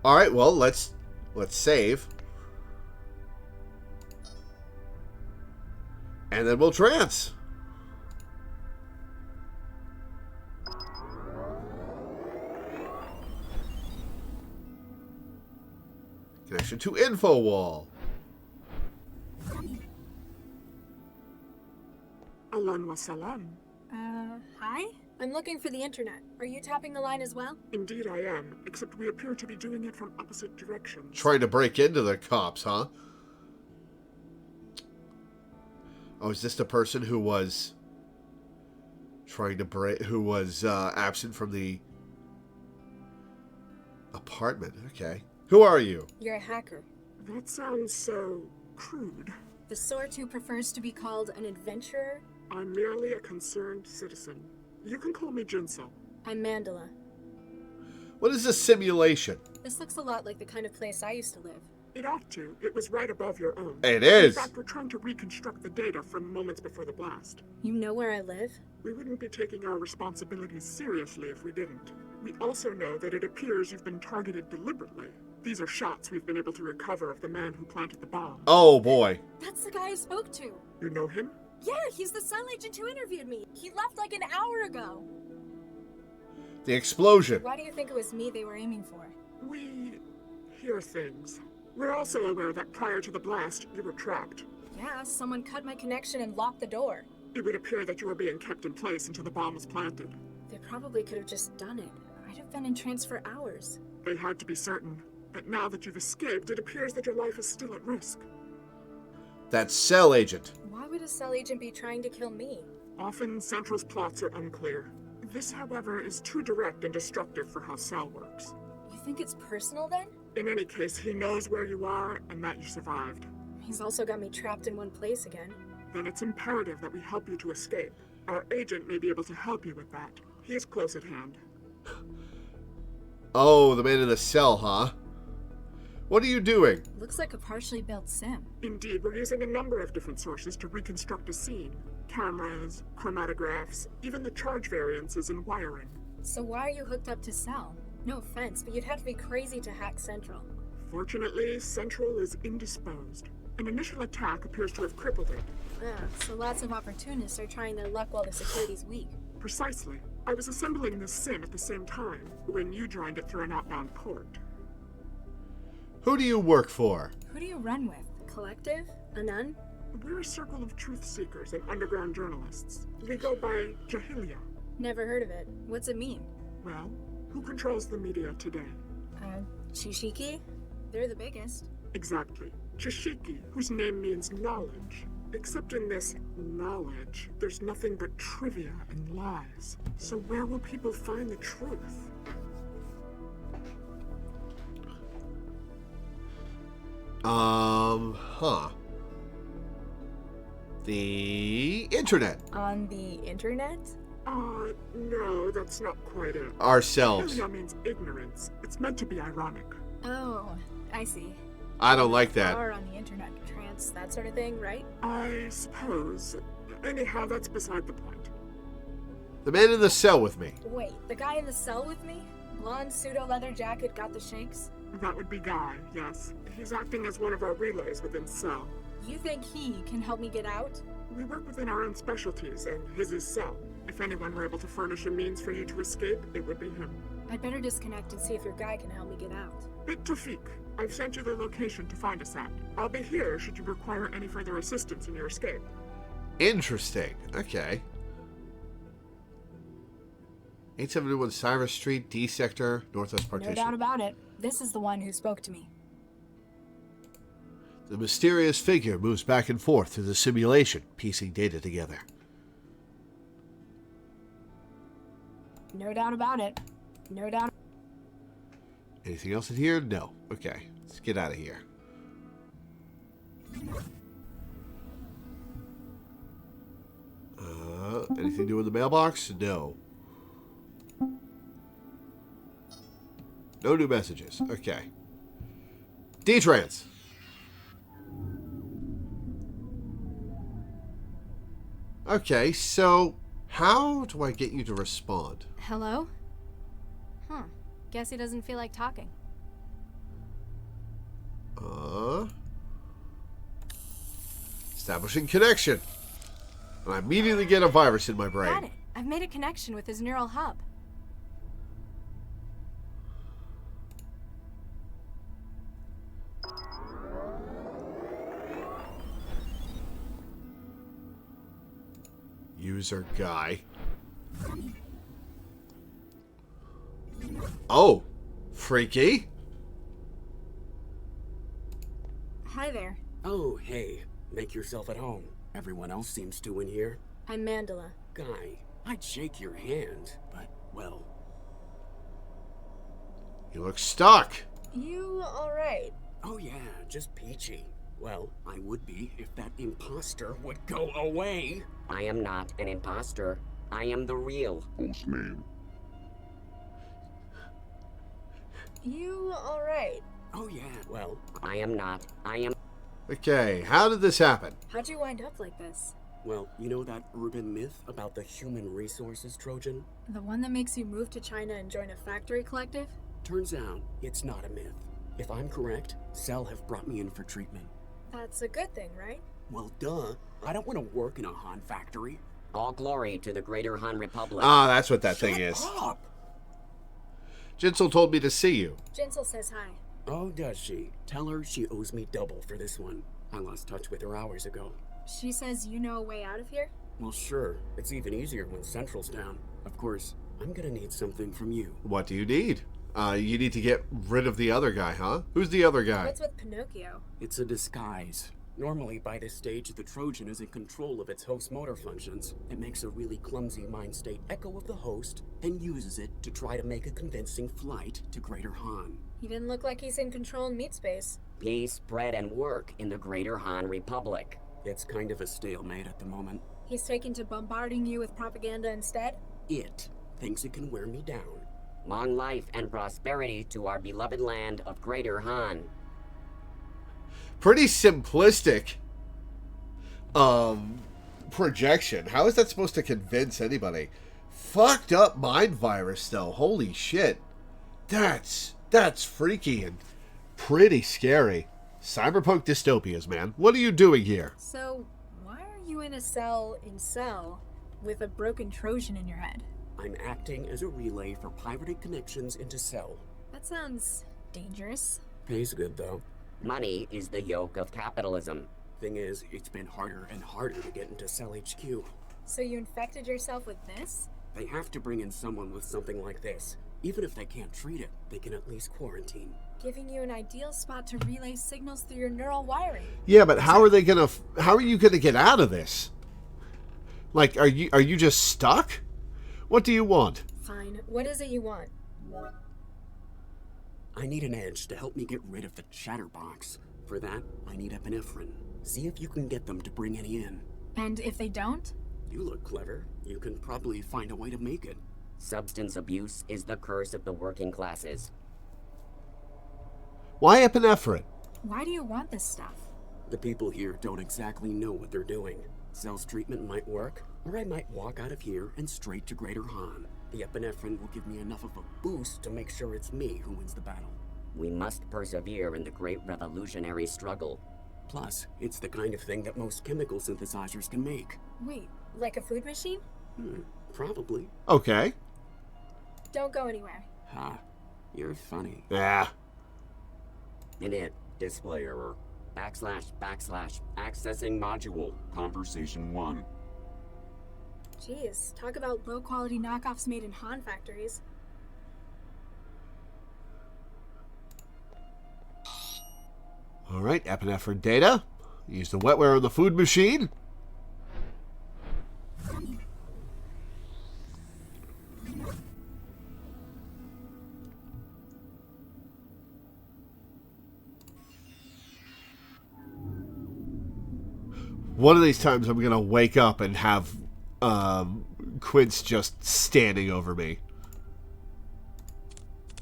All right, well, let's save. And then we'll trance. Connection to info wall. Alan wa salam. Hi? I'm looking for the internet. Are you tapping the line as well? Indeed I am, except we appear to be doing it from opposite directions. Trying to break into the cops, huh? Oh, is this the person who was trying to break, who was absent from the apartment? Okay. Who are you? You're a hacker. That sounds so crude. The sort who prefers to be called an adventurer? I'm merely a concerned citizen. You can call me Jinsel. I'm Mandela. What is a simulation? This looks a lot like the kind of place I used to live. It ought to. It was right above your own. It is. In fact, we're trying to reconstruct the data from moments before the blast. You know where I live? We wouldn't be taking our responsibilities seriously if we didn't. We also know that it appears you've been targeted deliberately. These are shots we've been able to recover of the man who planted the bomb. Oh, boy. That's the guy I spoke to. You know him? Yeah, he's the cell agent who interviewed me. He left like an hour ago. The explosion. Why do you think it was me they were aiming for? We hear things. We're also aware that prior to the blast, you were trapped. Yeah, someone cut my connection and locked the door. It would appear that you were being kept in place until the bomb was planted. They probably could have just done it. I'd have been in trance for hours. They had to be certain. But now that you've escaped, it appears that your life is still at risk. That cell agent. Why would a cell agent be trying to kill me? Often, Central's plots are unclear. This, however, is too direct and destructive for how Cell works. You think it's personal then? In any case, he knows where you are and that you survived. He's also got me trapped in one place again. Then it's imperative that we help you to escape. Our agent may be able to help you with that. He is close at hand. Oh, the man in the cell, huh? What are you doing? Looks like a partially built sim. Indeed, we're using a number of different sources to reconstruct a scene. Cameras, chromatographs, even the charge variances and wiring. So why are you hooked up to Cell? No offense, but you'd have to be crazy to hack Central. Fortunately, Central is indisposed. An initial attack appears to have crippled it. So lots of opportunists are trying their luck while the security's weak. Precisely. I was assembling this sim at the same time when you joined it through an outbound port. Who do you work for? Who do you run with? Collective? A nun? We're a circle of truth seekers and underground journalists. We go by Jahilia. Never heard of it. What's it mean? Well, who controls the media today? Chishiki? They're the biggest. Exactly. Chishiki, whose name means knowledge. Except in this knowledge, there's nothing but trivia and lies. So where will people find the truth? The internet. On the internet? No, that's not quite it. Ourselves. Jahilia means ignorance. It's meant to be ironic. Oh, I see. I don't like that. Are on the internet, trance, that sort of thing, right? I suppose. Anyhow, that's beside the point. The man in the cell with me. Wait, the guy in the cell with me? Blonde pseudo-leather jacket, got the shakes? That would be Guy, yes. He's acting as one of our relays within Cell. You think he can help me get out? We work within our own specialties, and his is Cell. If anyone were able to furnish a means for you to escape, it would be him. I'd better disconnect and see if your guy can help me get out. Bit Tawfiq, I've sent you the location to find us at. I'll be here should you require any further assistance in your escape. Interesting. Okay. 871 Cyrus Street, D Sector, Northwest Partition. No doubt about it. This is the one who spoke to me. The mysterious figure moves back and forth through the simulation, piecing data together. No doubt about it. No doubt. Anything else in here? No. Okay. Let's get out of here. Anything new in the mailbox? No. No new messages. Okay. D-Trans. Okay, so how do I get you to respond? Hello? Guess he doesn't feel like talking. Establishing connection. And I immediately get a virus in my brain. Got it. I've made a connection with his neural hub. User Guy. Oh, freaky. Hi there. Oh, hey. Make yourself at home. Everyone else seems to in here. I'm Mandela. Guy, I'd shake your hand, but, well... You look stuck. You alright? Oh yeah, just peachy. Well, I would be if that imposter would go away. I am not an imposter. I am the real. Host name. You alright? Oh yeah, well... I am not. I am... Okay, how did this happen? How'd you wind up like this? Well, you know that urban myth about the human resources Trojan? The one that makes you move to China and join a factory collective? Turns out, it's not a myth. If I'm correct, Cell have brought me in for treatment. That's a good thing, right? Well, duh. I don't want to work in a Han factory. All glory to the Greater Han Republic. Ah, that's what that thing is. Shut up! Jinsel told me to see you. Jinsel says hi. Oh, does she? Tell her she owes me double for this one. I lost touch with her hours ago. She says you know a way out of here? Well, sure. It's even easier when Central's down. Of course, I'm gonna need something from you. What do you need? You need to get rid of the other guy, huh? Who's the other guy? What's with Pinocchio? It's a disguise. Normally, by this stage, the Trojan is in control of its host motor functions. It makes a really clumsy mind state echo of the host and uses it to try to make a convincing flight to Greater Han. He didn't look like he's in control in meat space. Peace, bread, and work in the Greater Han Republic. It's kind of a stalemate at the moment. He's taken to bombarding you with propaganda instead? It thinks it can wear me down. Long life and prosperity to our beloved land of Greater Han. Pretty simplistic projection. How is that supposed to convince anybody? Fucked up mind virus though. Holy shit. That's freaky and pretty scary. Cyberpunk dystopias, man. What are you doing here? So, why are you in a cell in Cell with a broken Trojan in your head? I'm acting as a relay for pirated connections into Cell. That sounds dangerous. Pays good, though. Money is the yoke of capitalism. Thing is, it's been harder and harder to get into Cell HQ. So you infected yourself with this? They have to bring in someone with something like this. Even if they can't treat it, they can at least quarantine. Giving you an ideal spot to relay signals through your neural wiring. Yeah, but how are you gonna get out of this? Like, are you just stuck? What do you want? Fine. What is it you want? I need an edge to help me get rid of the chatterbox. For that, I need epinephrine. See if you can get them to bring any in. And if they don't? You look clever. You can probably find a way to make it. Substance abuse is the curse of the working classes. Why epinephrine? Why do you want this stuff? The people here don't exactly know what they're doing. Cell's treatment might work, or I might walk out of here and straight to Greater Han. The epinephrine will give me enough of a boost to make sure it's me who wins the battle. We must persevere in the great revolutionary struggle. Plus, it's the kind of thing that most chemical synthesizers can make. Wait, like a food machine? Probably. Okay. Don't go anywhere. Ha, you're funny. Yeah. Init, display error. / accessing module. Conversation 1. Jeez, talk about low-quality knockoffs made in Han factories. All right, epinephrine data. Use the wetware on the food machine. One of these times I'm going to wake up and have Quince just standing over me.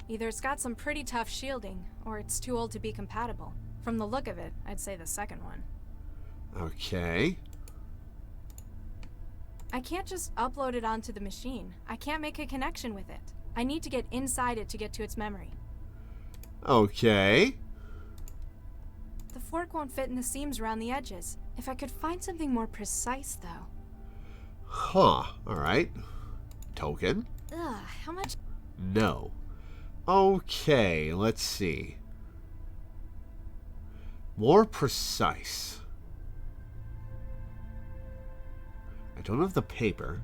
Either it's got some pretty tough shielding, or it's too old to be compatible. From the look of it, I'd say the second one. Okay. I can't just upload it onto the machine. I can't make a connection with it. I need to get inside it to get to its memory. Okay. The fork won't fit in the seams around the edges. If I could find something more precise, though. Huh. Alright. Token? Ugh, how much? No. Okay, let's see. More precise. I don't have the paper.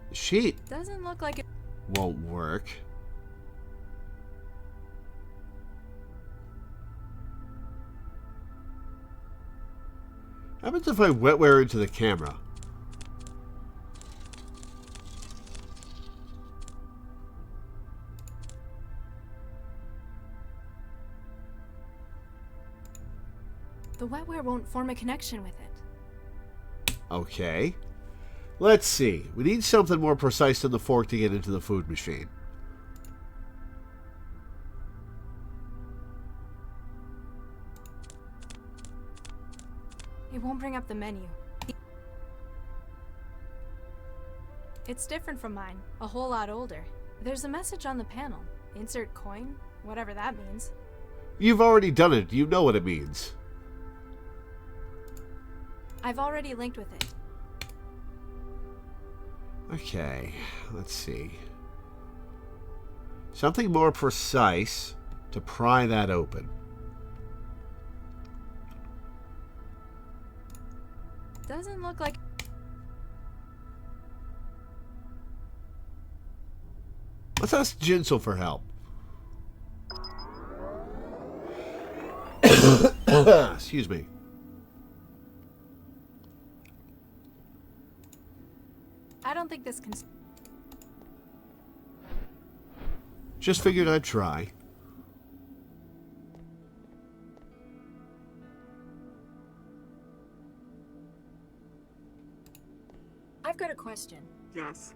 The sheet Doesn't look like it. won't work. How happens if I wetware into the camera? The wetware won't form a connection with it. Okay. Let's see. We need something more precise than the fork to get into the food machine. It won't bring up the menu. It's different from mine, a whole lot older. There's a message on the panel. Insert coin, whatever that means. You've already done it. You know what it means. I've already linked with it. Okay, let's see. Something more precise to pry that open. Doesn't look like... Let's ask Jinsel for help. Excuse me. I don't think this can... Just figured I'd try. I've got a question. Yes.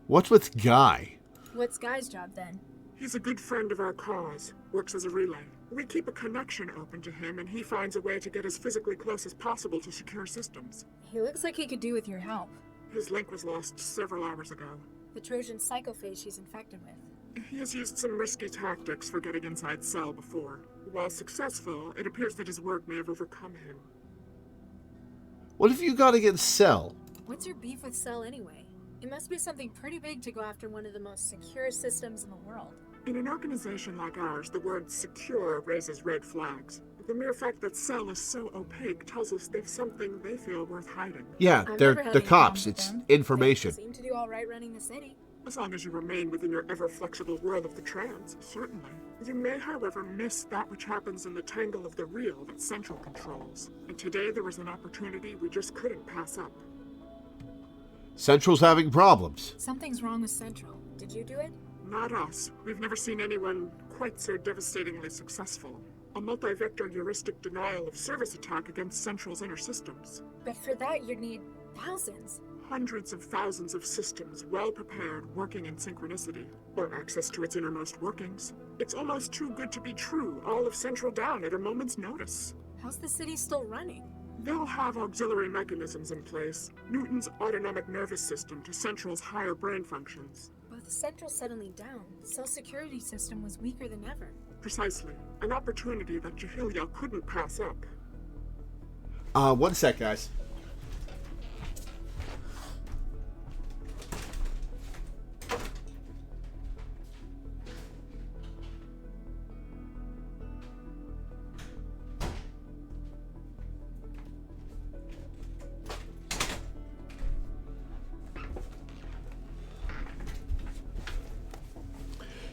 What's with Guy? What's Guy's job then? He's a good friend of our cause. Works as a relay. We keep a connection open to him, and he finds a way to get as physically close as possible to secure systems. He looks like he could do with your help. His link was lost several hours ago. The Trojan psychophage she's infected with. He has used some risky tactics for getting inside Cell before. While successful, it appears that his work may have overcome him. What have you got against Cell? What's your beef with Cell anyway? It must be something pretty big to go after one of the most secure systems in the world. In an organization like ours, the word secure raises red flags. The mere fact that Cell is so opaque tells us they've something they feel worth hiding. Yeah, they're the cops. It's information. They seem to do all right running the city. As long as you remain within your ever-flexible world of the trans, certainly. You may, however, miss that which happens in the tangle of the real that Central controls. And today there was an opportunity we just couldn't pass up. Central's having problems. Something's wrong with Central. Did you do it? Not us. We've never seen anyone quite so devastatingly successful. A multi-vector heuristic denial of service attack against Central's inner systems. But for that, you'd need thousands. Hundreds of thousands of systems, well prepared, working in synchronicity, or access to its innermost workings. It's almost too good to be true, all of Central down at a moment's notice. How's the city still running? They'll have auxiliary mechanisms in place. Newton's autonomic nervous system to Central's higher brain functions. With Central suddenly down, Cell's security system was weaker than ever. Precisely. An opportunity that Jahilia couldn't pass up. 1 sec, guys.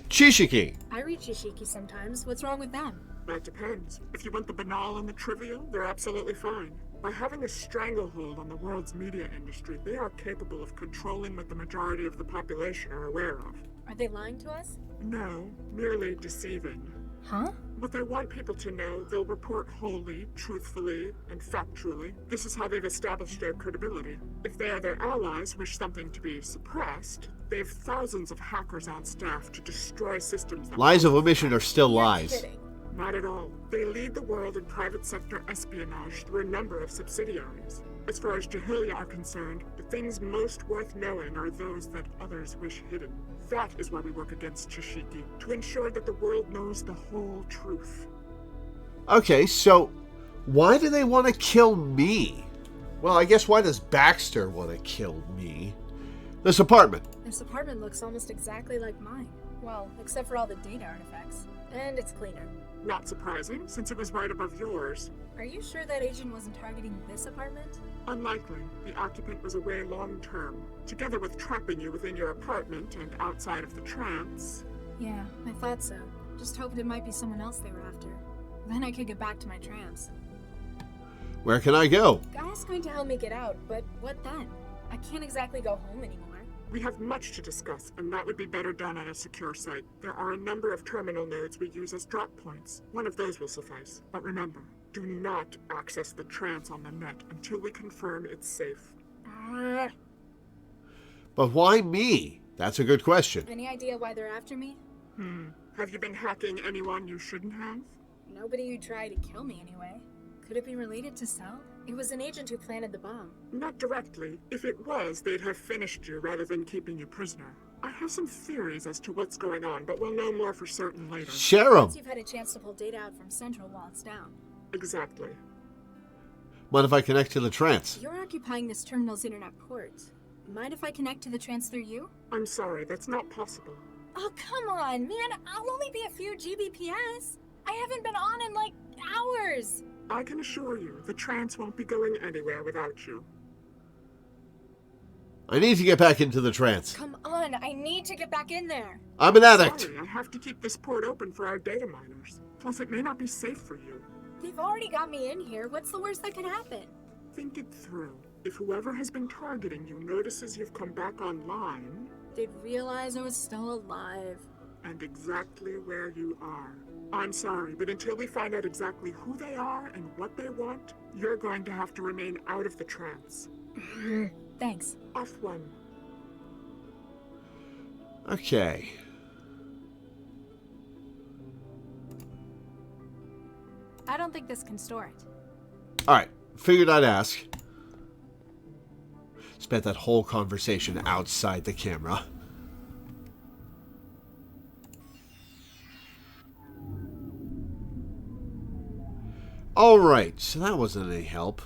Chishiki. I read Shishiki sometimes. What's wrong with them? That depends. If you want the banal and the trivial, they're absolutely fine. By having a stranglehold on the world's media industry, they are capable of controlling what the majority of the population are aware of. Are they lying to us? No, merely deceiving. Huh? What they want people to know, they'll report wholly, truthfully, and factually. This is how they've established their credibility. If they or their allies wish something to be suppressed, they have thousands of hackers on staff to destroy systems that... Lies of omission are still lies. Kidding. Not at all. They lead the world in private sector espionage through a number of subsidiaries. As far as Jahilia are concerned, the things most worth knowing are those that others wish hidden. That is why we work against Chishiki, to ensure that the world knows the whole truth. Okay, so why do they want to kill me? Well, I guess why does Baxter want to kill me? This apartment. This apartment looks almost exactly like mine. Well, except for all the data artifacts. And it's cleaner. Not surprising, since it was right above yours. Are you sure that agent wasn't targeting this apartment? Unlikely. The occupant was away long term. Together with trapping you within your apartment and outside of the trance. Yeah, I thought so. Just hoped it might be someone else they were after. Then I could get back to my trance. Where can I go? Gaia's going to help me get out, but what then? I can't exactly go home anymore. We have much to discuss, and that would be better done at a secure site. There are a number of terminal nodes we use as drop points. One of those will suffice. But remember, do not access the trance on the net until we confirm it's safe. But why me? That's a good question. Any idea why they're after me? Have you been hacking anyone you shouldn't have? Nobody who tried to kill me anyway. Could it be related to Cell? It was an agent who planted the bomb. Not directly. If it was, they'd have finished you rather than keeping you prisoner. I have some theories as to what's going on, but we'll know more for certain later. Share 'em. Once you've had a chance to pull data out from Central while it's down. Exactly. What if I connect to the trance? You're occupying this terminal's internet port. Mind if I connect to the trance through you? I'm sorry, that's not possible. Oh, come on, man. I'll only be a few Gbps. I haven't been on in, like, hours. I can assure you, the trance won't be going anywhere without you. I need to get back into the trance. Come on, I need to get back in there. I'm an addict. Sorry, I have to keep this port open for our data miners. Plus, it may not be safe for you. They've already got me in here. What's the worst that could happen? Think it through. If whoever has been targeting you notices you've come back online... They'd realize I was still alive. And exactly where you are. I'm sorry, but until we find out exactly who they are and what they want, you're going to have to remain out of the trance. Thanks. Off one. Okay. I don't think this can store it. Alright, figured I'd ask. Spent that whole conversation outside the camera. Alright, so that wasn't any help.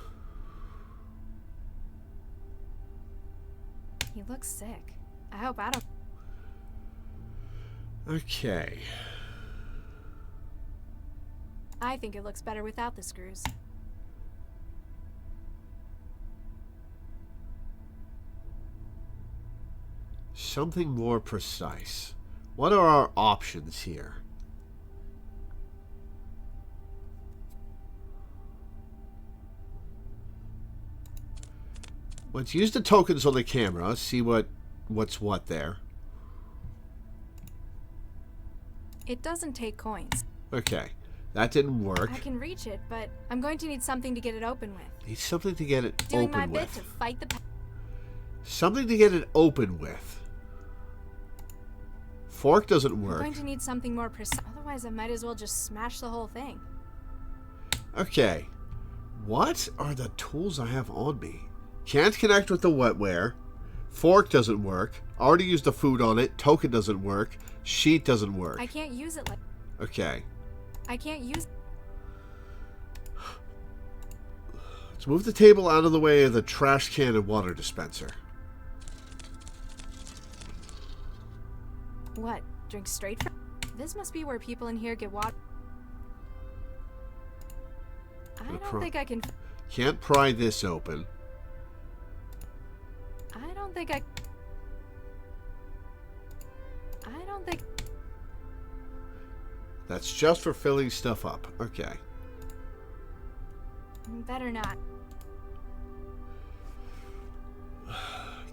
He looks sick. I hope I don't... Okay. I think it looks better without the screws. Something more precise. What are our options here? Let's use the tokens on the camera, see what's what there. It doesn't take coins. Okay, that didn't work. I can reach it, but I'm going to need something to get it open with. Need something to get it Doing my open bit with. to fight the... Something to get it open with. Fork doesn't I'm work. going to need something more precise. Otherwise, I might as well just smash the whole thing. Okay. What are the tools I have on me? Can't connect with the wetware. Fork doesn't work. Already used the food on it. Token doesn't work. Sheet doesn't work. I can't use it like... Okay. I can't use... Let's move the table out of the way of the trash can and water dispenser. What? Drink straight from... This must be where people in here get water. I don't think I can... Can't pry this open. I don't think... That's just for filling stuff up. Okay. Better not.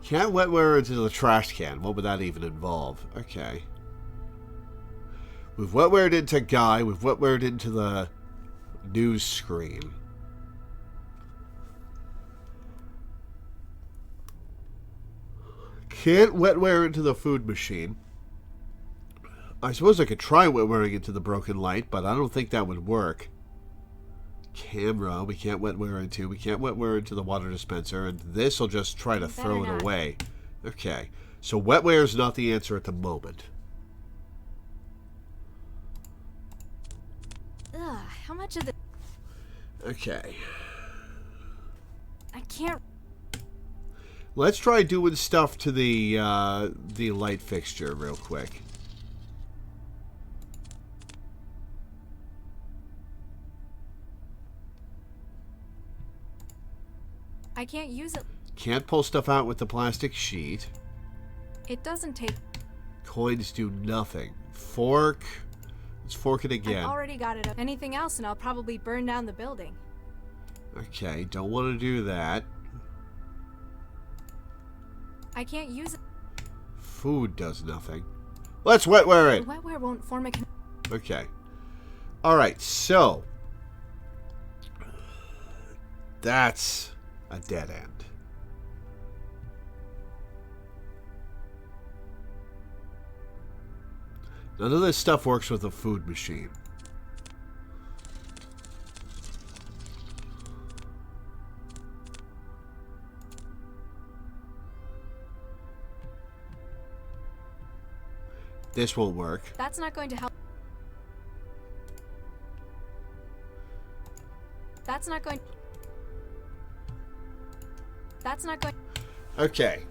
Can't wetware into the trash can. What would that even involve? Okay. We've wetwared into Guy. We've wetwared into the news screen. Can't wetware into the food machine. I suppose I could try wetwaring into the broken light, but I don't think that would work. Camera, we can't wetware into. We can't wetware into the water dispenser, and this will just try to throw it away. Okay, so wetware is not the answer at the moment. Ugh, how much of the... Okay. I can't... Let's try doing stuff to the light fixture real quick. I can't use it. Can't pull stuff out with the plastic sheet. It doesn't take... Coins do nothing. Fork. Let's fork it again. I've already got it up. Anything else and I'll probably burn down the building. Okay, don't want to do that. I can't use it. Food does nothing. Let's wetware it. The wetware won't form a... Okay. Alright, so. That's a dead end. None of this stuff works with a food machine. This won't work. That's not going to help. That's not going... That's not going... Okay.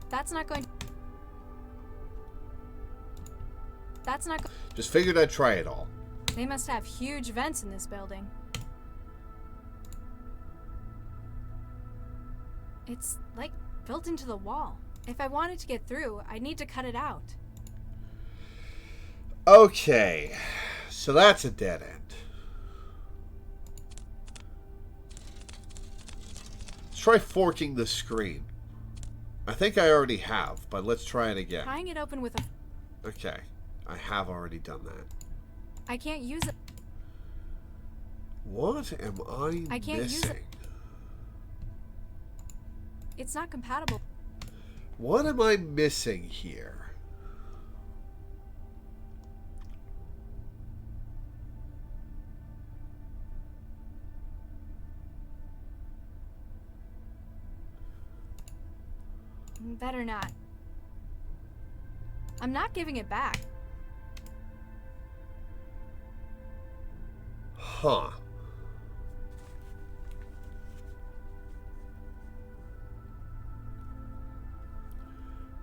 That's not going... That's not... Just figured I'd try it all. They must have huge vents in this building. It's, like, built into the wall. If I wanted to get through, I'd need to cut it out. Okay. So that's a dead end. Let's try forking the screen. I think I already have, but let's try it again. Prying it open with a... Okay. I have already done that. I can't use it. What am I can't use missing? it. It's not compatible. What am I missing here? Better not. I'm not giving it back. Huh.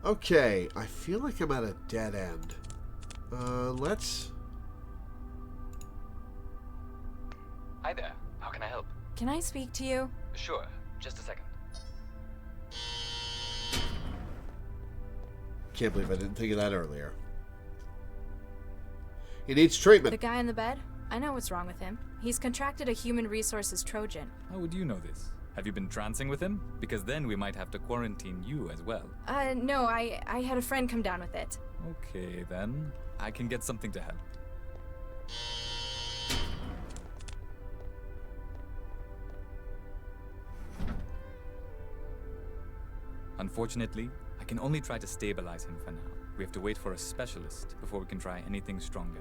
Okay, I feel like I'm at a dead end. Let's... Hi there. How can I help? Can I speak to you? Sure. Just a second. Can't believe I didn't think of that earlier. He needs treatment. The guy in the bed? I know what's wrong with him. He's contracted a human resources Trojan. How would you know this? Have you been trancing with him? Because then we might have to quarantine you as well. No, I had a friend come down with it. Okay, then. I can get something to help. Unfortunately, I can only try to stabilize him for now. We have to wait for a specialist before we can try anything stronger.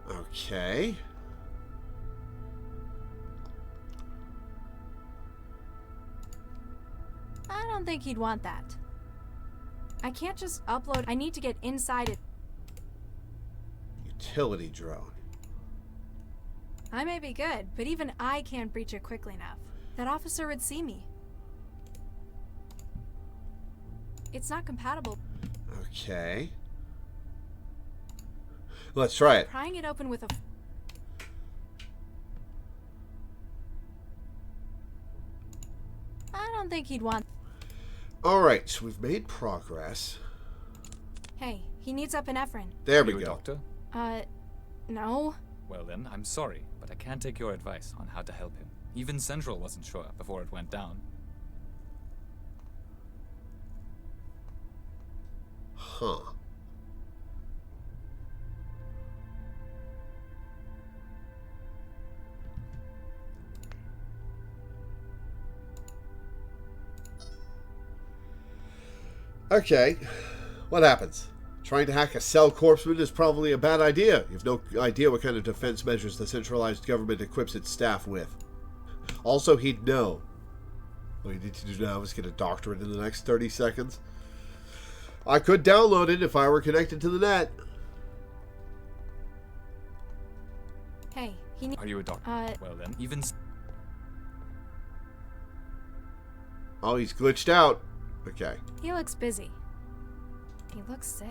Okay. I don't think he'd want that. I can't just upload. I need to get inside it. Utility drone. I may be good, but even I can't breach it quickly enough. That officer would see me. It's not compatible. Okay. Let's try it. Prying it open with a... I don't think he'd want... Alright, so we've made progress. Hey, he needs epinephrine. There we Are you a go. doctor? No. Well then, I'm sorry, but I can't take your advice on how to help him. Even Central wasn't sure before it went down. Huh. Okay, what happens? Trying to hack a cell corpsman is probably a bad idea. You have no idea what kind of defense measures the centralized government equips its staff with. Also, he'd know. All you need to do now is get a doctorate in the next 30 seconds. I could download it if I were connected to the net. Hey, he needs... Are you a doctor? Well then, even... Oh, he's glitched out. Okay. He looks busy. He looks sick.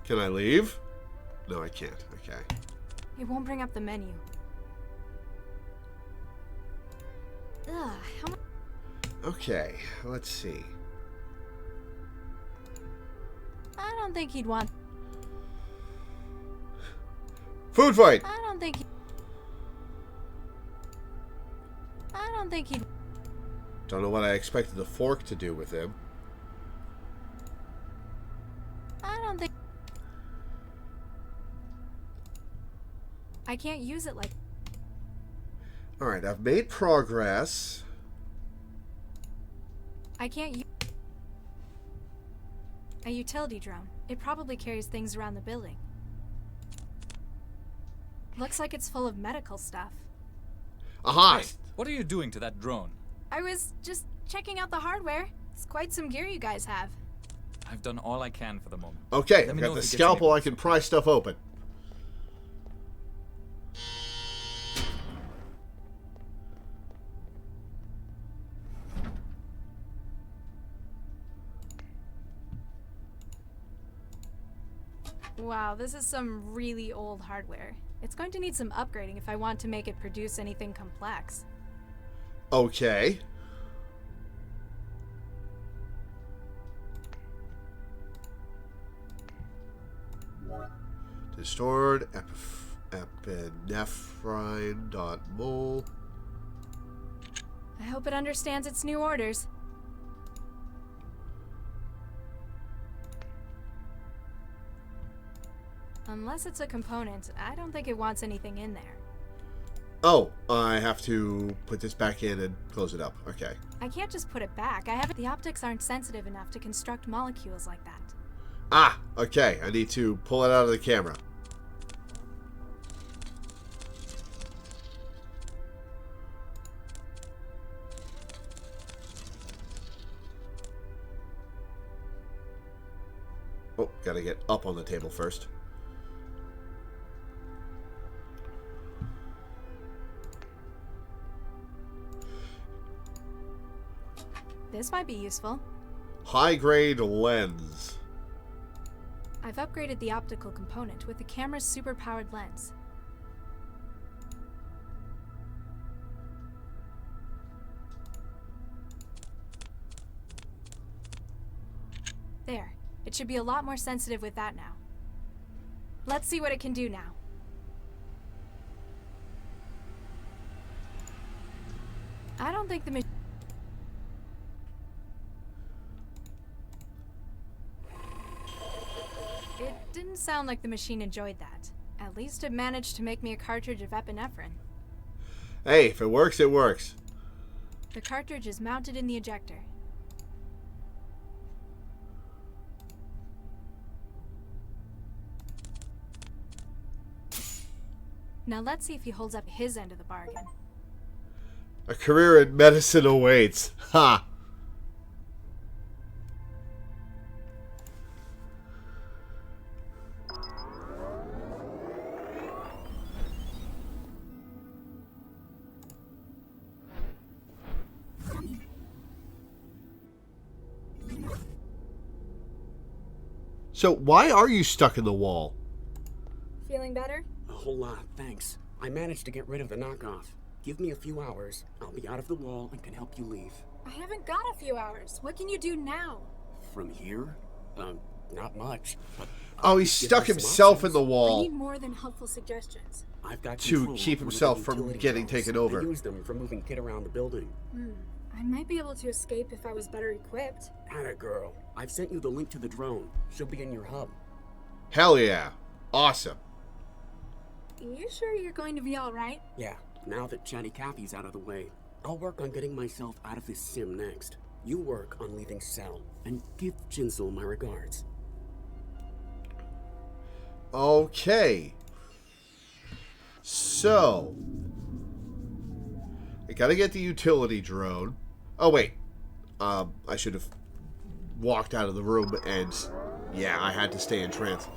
Can I leave? No, I can't. Okay. It won't bring up the menu. Ugh, how much... Okay, let's see. I don't think he'd want... Food fight! I don't think he'd... Don't know what I expected the fork to do with him. I don't think... I can't use it like... Alright, I've made progress. I can't use... A utility drone. It probably carries things around the building. Looks like it's full of medical stuff. Aha! What are you doing to that drone? I was just checking out the hardware. It's quite some gear you guys have. I've done all I can for the moment. Okay, Let I've me got know the if it gets scalpel. any I can pry stuff open. Wow, this is some really old hardware. It's going to need some upgrading if I want to make it produce anything complex. Okay. Stored epinephrine.mol. I hope it understands its new orders. Unless it's a component, I don't think it wants anything in there. Oh, I have to put this back in and close it up. Okay. I can't just put it back. The optics aren't sensitive enough to construct molecules like that. Ah, okay. I need to pull it out of the camera. Oh, gotta get up on the table first. This might be useful. High-grade lens. I've upgraded the optical component with the camera's super-powered lens. There. It should be a lot more sensitive with that now. Let's see what it can do now. I don't think the machine... It didn't sound like the machine enjoyed that. At least it managed to make me a cartridge of epinephrine. Hey, if it works, it works. The cartridge is mounted in the ejector. Now let's see if he holds up his end of the bargain. A career in medicine awaits. Ha! So, why are you stuck in the wall? Feeling better? A whole lot, thanks. I managed to get rid of the knockoff. Give me a few hours. I'll be out of the wall and can help you leave. I haven't got a few hours. What can you do now? From here? Not much. But Oh, he stuck himself in the I wall need more than helpful suggestions. I've got to control keep over himself the from utility getting drones. taken over. I use them for moving Kid around the building. I might be able to escape if I was better equipped. Atta girl. I've sent you the link to the drone. She'll be in your hub. Hell yeah. Awesome. You sure you're going to be alright? Yeah, now that Chatty Cappy's out of the way, I'll work on getting myself out of this sim next. You work on leaving Cell, and give Jinsel my regards. Okay. So, I gotta get the utility drone. Oh, wait. I should have walked out of the room and... Yeah, I had to stay in trance.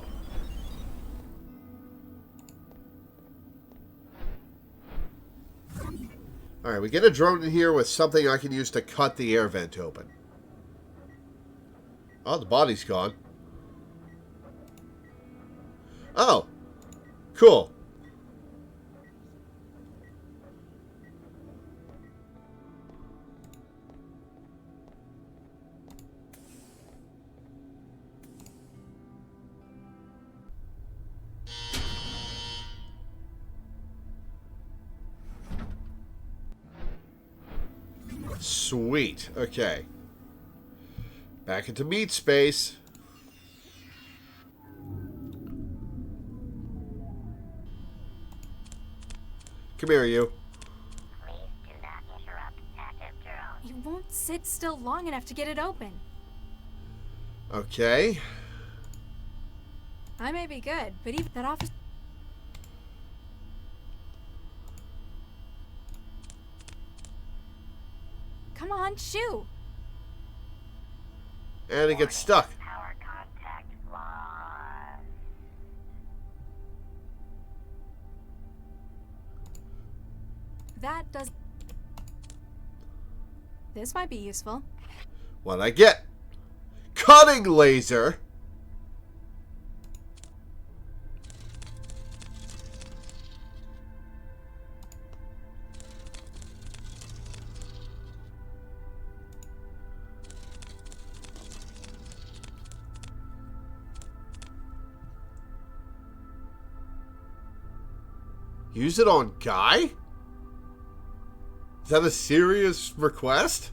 Alright, we get a drone in here with something I can use to cut the air vent open. Oh, the body's gone. Oh. Cool. Sweet. Okay. Back into meat space. Come here, you. Please do not interrupt active drone. You won't sit still long enough to get it open. Okay. I may be good, but even that office... Come on, shoo! And it gets stuck. Power contact lost. That does... This might be useful. What'd I get? Cutting laser. Use it on Guy? Is that a serious request?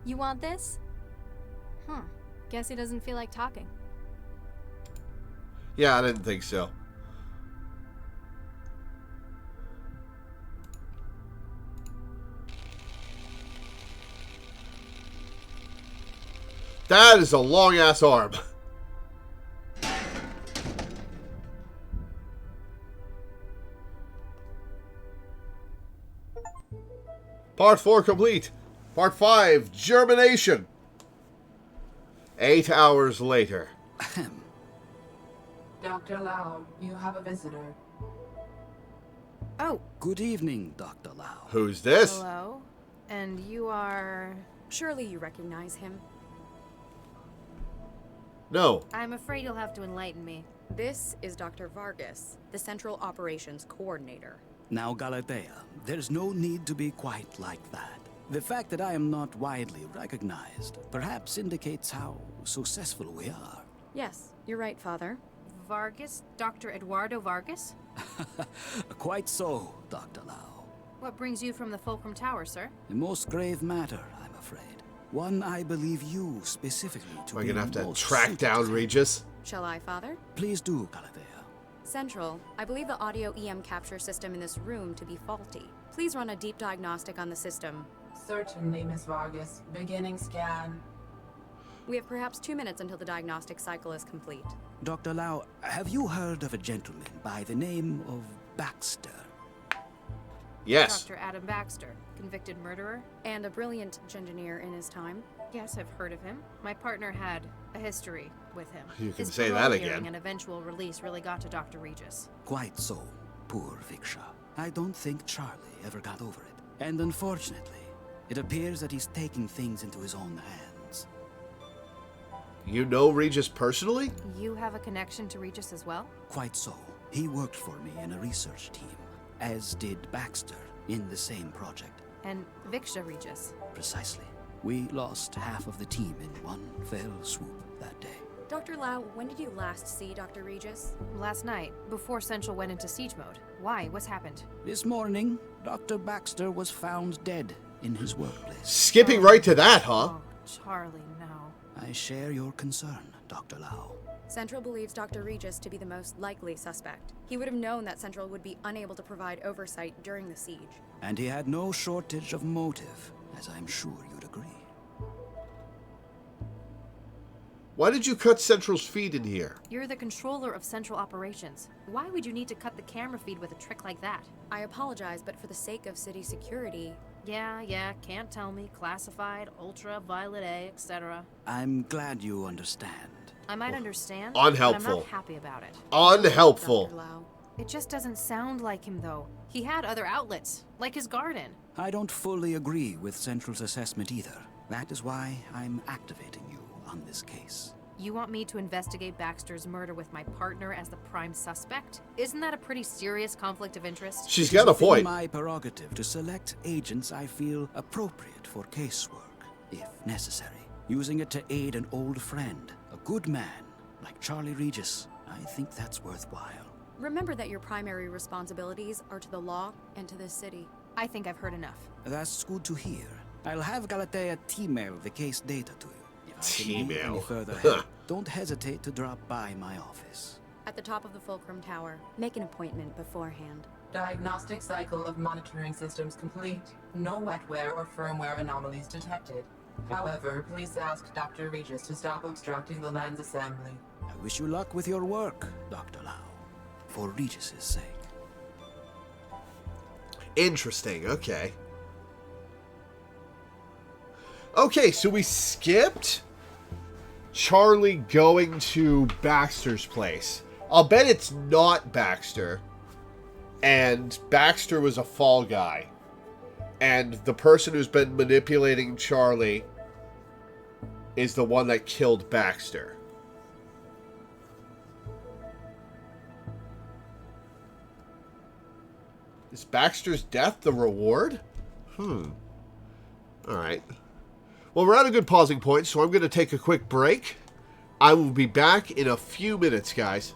You want this? Huh. Guess he doesn't feel like talking. Yeah, I didn't think so. That is a long-ass arm. Part 4 complete. Part 5, Germination. 8 hours later. Dr. Lau, you have a visitor. Oh, good evening, Dr. Lau. Who's this? Hello? And you are... Surely you recognize him. No. I'm afraid you'll have to enlighten me. This is Dr. Vargas, the Central Operations Coordinator. Now, Galatea, there's no need to be quite like that. The fact that I am not widely recognized perhaps indicates how successful we are. Yes, you're right, Father. Vargas? Dr. Eduardo Vargas? Quite so, Dr. Lau. What brings you from the Fulcrum Tower, sir? A most grave matter, I'm afraid. One I believe you specifically to Am I be gonna have to most track suited down to. Regis? Shall I, Father? Please do, Galatea. Central, I believe the audio EM capture system in this room to be faulty. Please run a deep diagnostic on the system. Certainly, Miss Vargas. Beginning scan. We have perhaps 2 minutes until the diagnostic cycle is complete. Dr. Lau, have you heard of a gentleman by the name of Baxter? Yes. Dr. Adam Baxter, convicted murderer and a brilliant engineer in his time. Yes, I've heard of him. My partner had a history with him. You can His say parole that hearing again. and eventual release really got to Dr. Regis. Quite so, poor Viksha. I don't think Charlie ever got over it. And unfortunately, it appears that he's taking things into his own hands. You know Regis personally? You have a connection to Regis as well? Quite so. He worked for me in a research team, as did Baxter in the same project. And Viksha Regis. Precisely. We lost half of the team in one fell swoop that day. Dr. Lau, when did you last see Dr. Regis? Last night, before Central went into siege mode. Why? What's happened? This morning, Dr. Baxter was found dead in his workplace. Skipping right to that, huh? Oh, Charlie, no. I share your concern, Dr. Lau. Central believes Dr. Regis to be the most likely suspect. He would have known that Central would be unable to provide oversight during the siege. And he had no shortage of motive, as I'm sure you'd agree. Why did you cut Central's feed in here? You're the controller of Central Operations. Why would you need to cut the camera feed with a trick like that? I apologize, but for the sake of city security... Yeah, can't tell me. Classified, ultraviolet A, etc. I'm glad you understand. I might understand, Unhelpful. but I'm not happy about it. Unhelpful. Dr. Lau. It just doesn't sound like him, though. He had other outlets, like his garden. I don't fully agree with Central's assessment either. That is why I'm activating you on this case. You want me to investigate Baxter's murder with my partner as the prime suspect? Isn't that a pretty serious conflict of interest? She's got a point. It's my prerogative to select agents I feel appropriate for casework, if necessary. Using it to aid an old friend, a good man, like Charlie Regis, I think that's worthwhile. Remember that your primary responsibilities are to the law and to this city. I think I've heard enough. That's good to hear. I'll have Galatea T-mail the case data to you. If I can be any further help, don't hesitate to drop by my office. At the top of the Fulcrum Tower. Make an appointment beforehand. Diagnostic cycle of monitoring systems complete. No wetware or firmware anomalies detected. However, please ask Dr. Regis to stop obstructing the land's assembly. I wish you luck with your work, Dr. Lau. For Regis's sake. Interesting, okay. Okay, so we skipped Charlie going to Baxter's place. I'll bet it's not Baxter. And Baxter was a fall guy. And the person who's been manipulating Charlie is the one that killed Baxter. Is Baxter's death the reward? Alright. Well, we're at a good pausing point, so I'm going to take a quick break. I will be back in a few minutes, guys.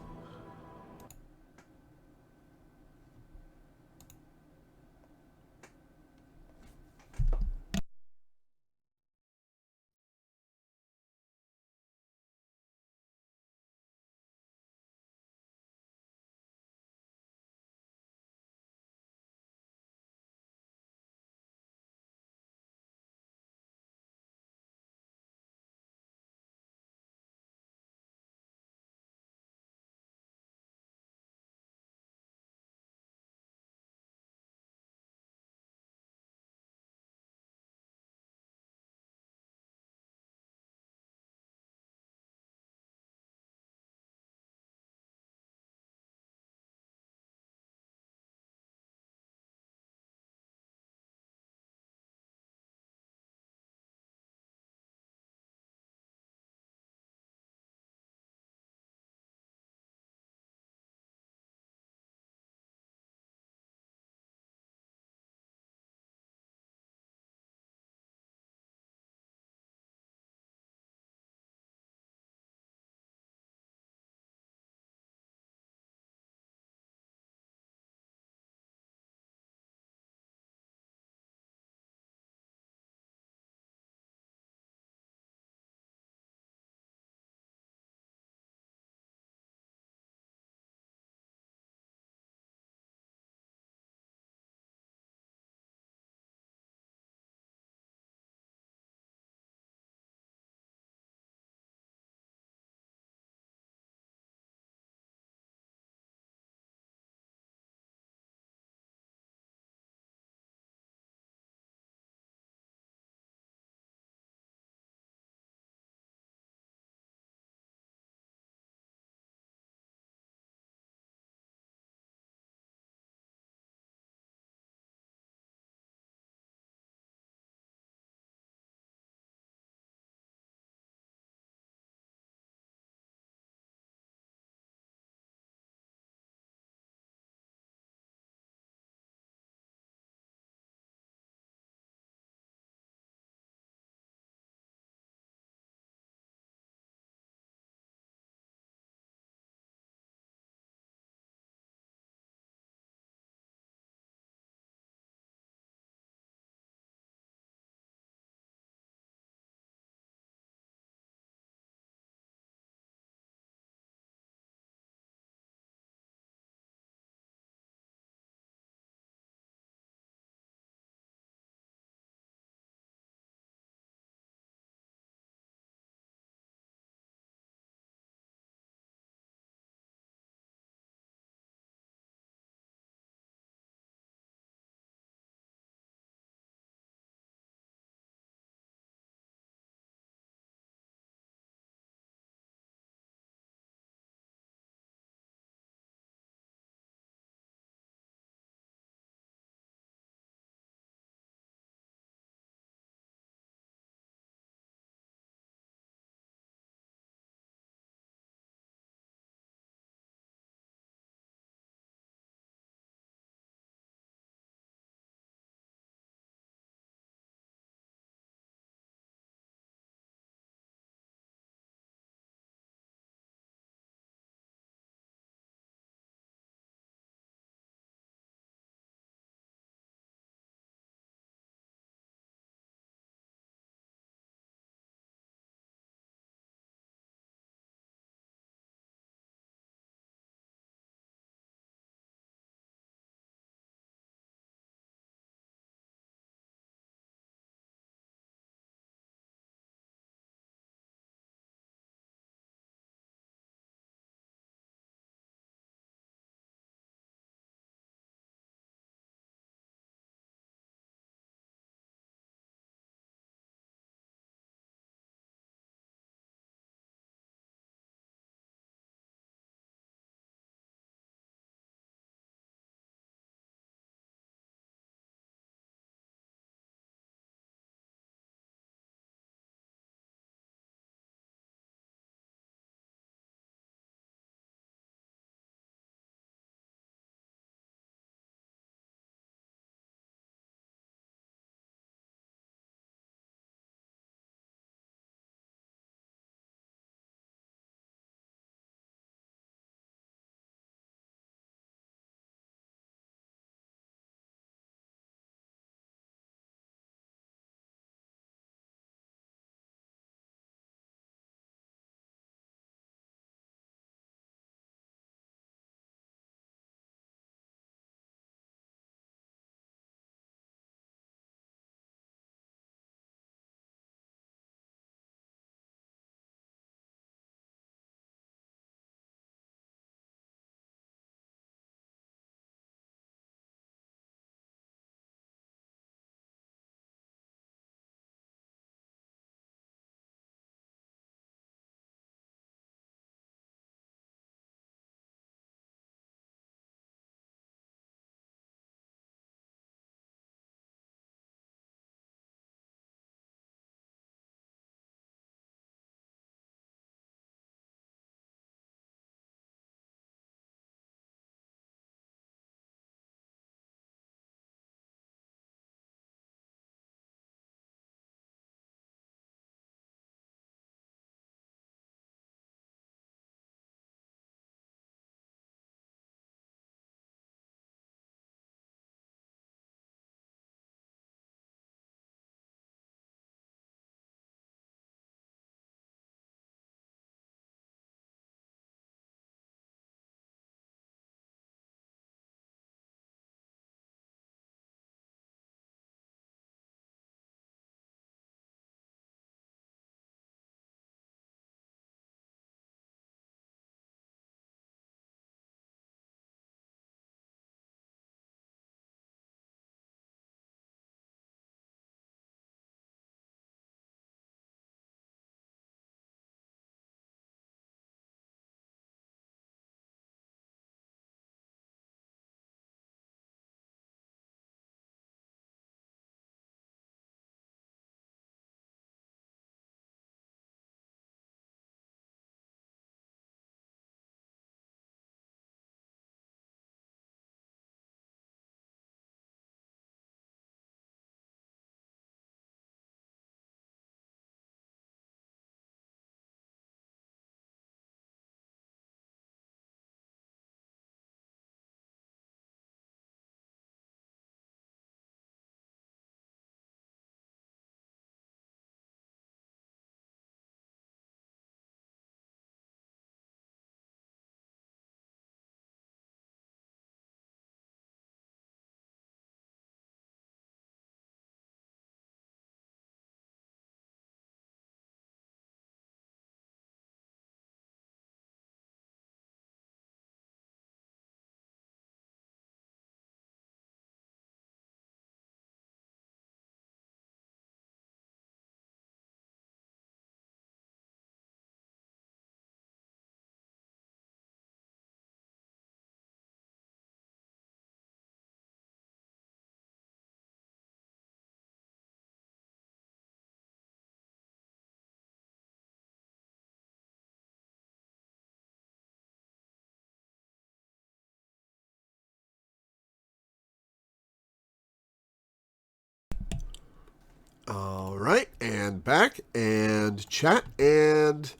All right, and back, and chat, and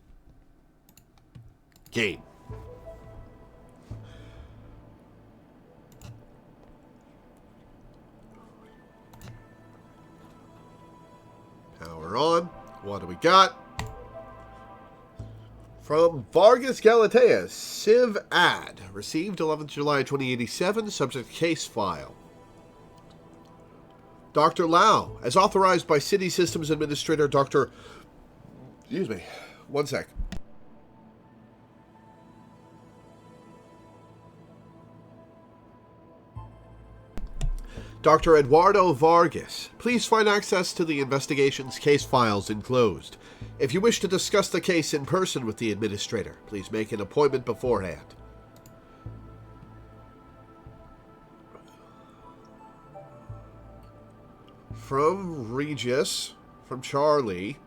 game. Power on. What do we got? From Vargas Galatea, Civ Ad. Received 11th July 2087, subject case file. Dr. Lau, as authorized by City Systems Administrator Dr. Excuse me. One sec. Dr. Eduardo Vargas, please find access to the investigation's case files enclosed. If you wish to discuss the case in person with the administrator, please make an appointment beforehand. From Regis, from Charlie,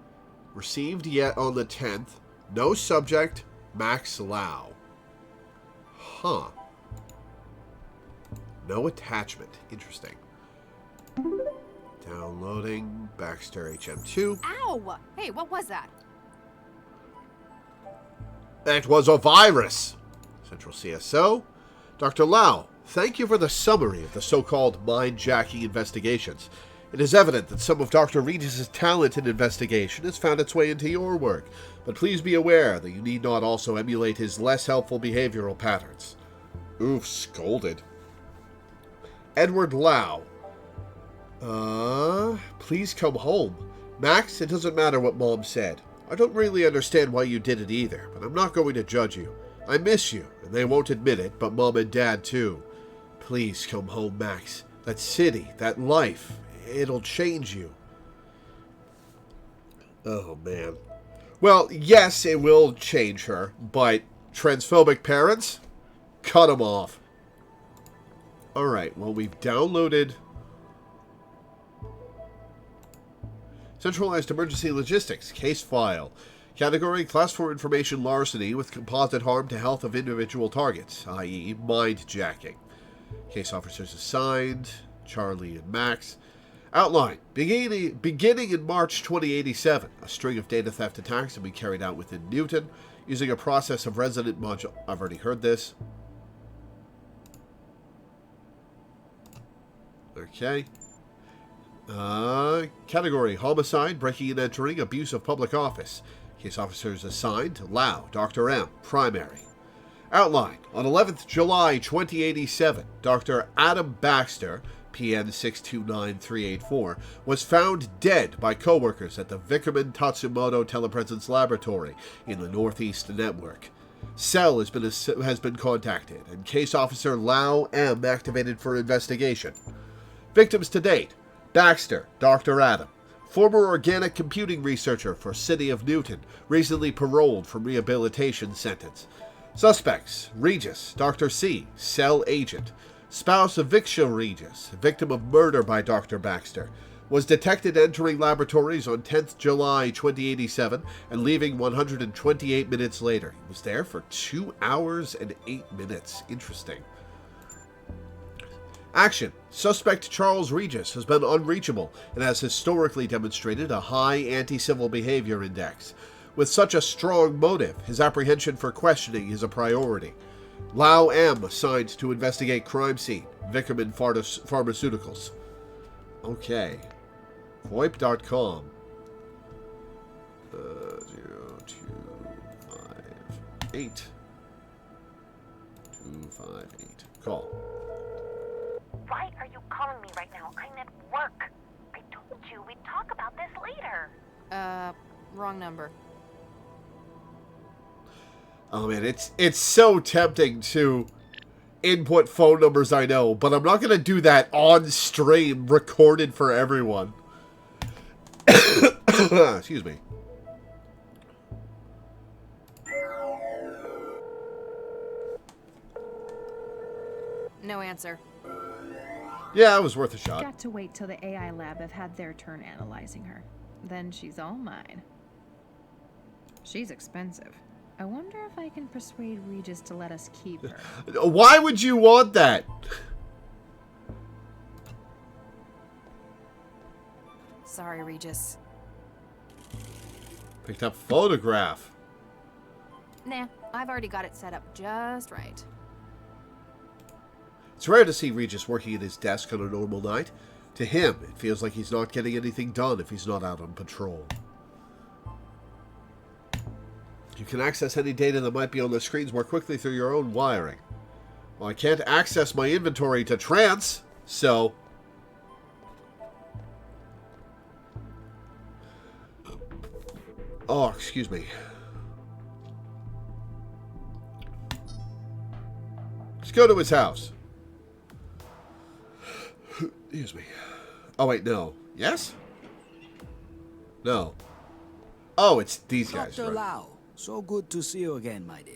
received yet on the 10th, no subject, Max Lau. Huh. No attachment. Interesting. Downloading Baxter HM2. Ow! Hey, what was that? That was a virus. Central CSO. Dr. Lau, thank you for the summary of the so-called mind-jacking investigations. It is evident that some of Dr. Regis's talent in investigation has found its way into your work, but please be aware that you need not also emulate his less helpful behavioral patterns. Oof, scolded. Edward Lau. Please come home. Max, it doesn't matter what Mom said. I don't really understand why you did it either, but I'm not going to judge you. I miss you, and they won't admit it, but Mom and Dad too. Please come home, Max. That city, that life, it'll change you. Oh, man. Well, yes, it will change her, but transphobic parents? Cut them off. Alright, well, we've downloaded Centralized Emergency Logistics, case file. Category, Class 4 Information Larceny with composite harm to health of individual targets, i.e. mind-jacking. Case officers assigned, Charlie and Max. Outline, beginning in March 2087, a string of data theft attacks have been carried out within Newton, using a process of resident module. I've already heard this. Okay. Category, homicide, breaking and entering, abuse of public office. Case officers assigned, Lau, Dr. M, primary. Outline, on 11th July 2087, Dr. Adam Baxter, PN 629384, was found dead by co-workers at the Vickerman Tatsumoto Telepresence Laboratory in the Northeast Network. Cell has been contacted, and case officer Lau M activated for investigation. Victims to date, Baxter, Dr. Adam, former organic computing researcher for City of Newton, recently paroled from rehabilitation sentence. Suspects, Regis, Dr. C, cell agent. Spouse of Victia Regis, victim of murder by Dr. Baxter, was detected entering laboratories on 10th July 2087 and leaving 128 minutes later. He was there for 2 hours and 8 minutes. Interesting. Action. Suspect Charles Regis has been unreachable and has historically demonstrated a high anti-civil behavior index. With such a strong motive, his apprehension for questioning is a priority. Lau M. assigned to investigate crime scene. Vickerman Pharmaceuticals. Okay. VoIP.com. 0258. 258. Call. Why are you calling me right now? I'm at work. I told you we'd talk about this later. Wrong number. Oh man, it's so tempting to input phone numbers I know, but I'm not going to do that on stream, recorded for everyone. Excuse me. No answer. Yeah, it was worth a shot. Got to wait till the AI lab have had their turn analyzing her. Then she's all mine. She's expensive. I wonder if I can persuade Regis to let us keep her. Why would you want that? sorry, Regis. Picked up photograph. Nah, I've already got it set up just right. It's rare to see Regis working at his desk on a normal night. To him, it feels like he's not getting anything done if he's not out on patrol. You can access any data that might be on the screens more quickly through your own wiring. Well, I can't access my inventory to trance, so... Oh, excuse me. Let's go to his house. Excuse me. Oh, wait, no. Yes? No. Oh, it's these guys. Dr. Right. Lau, so good to see you again, my dear.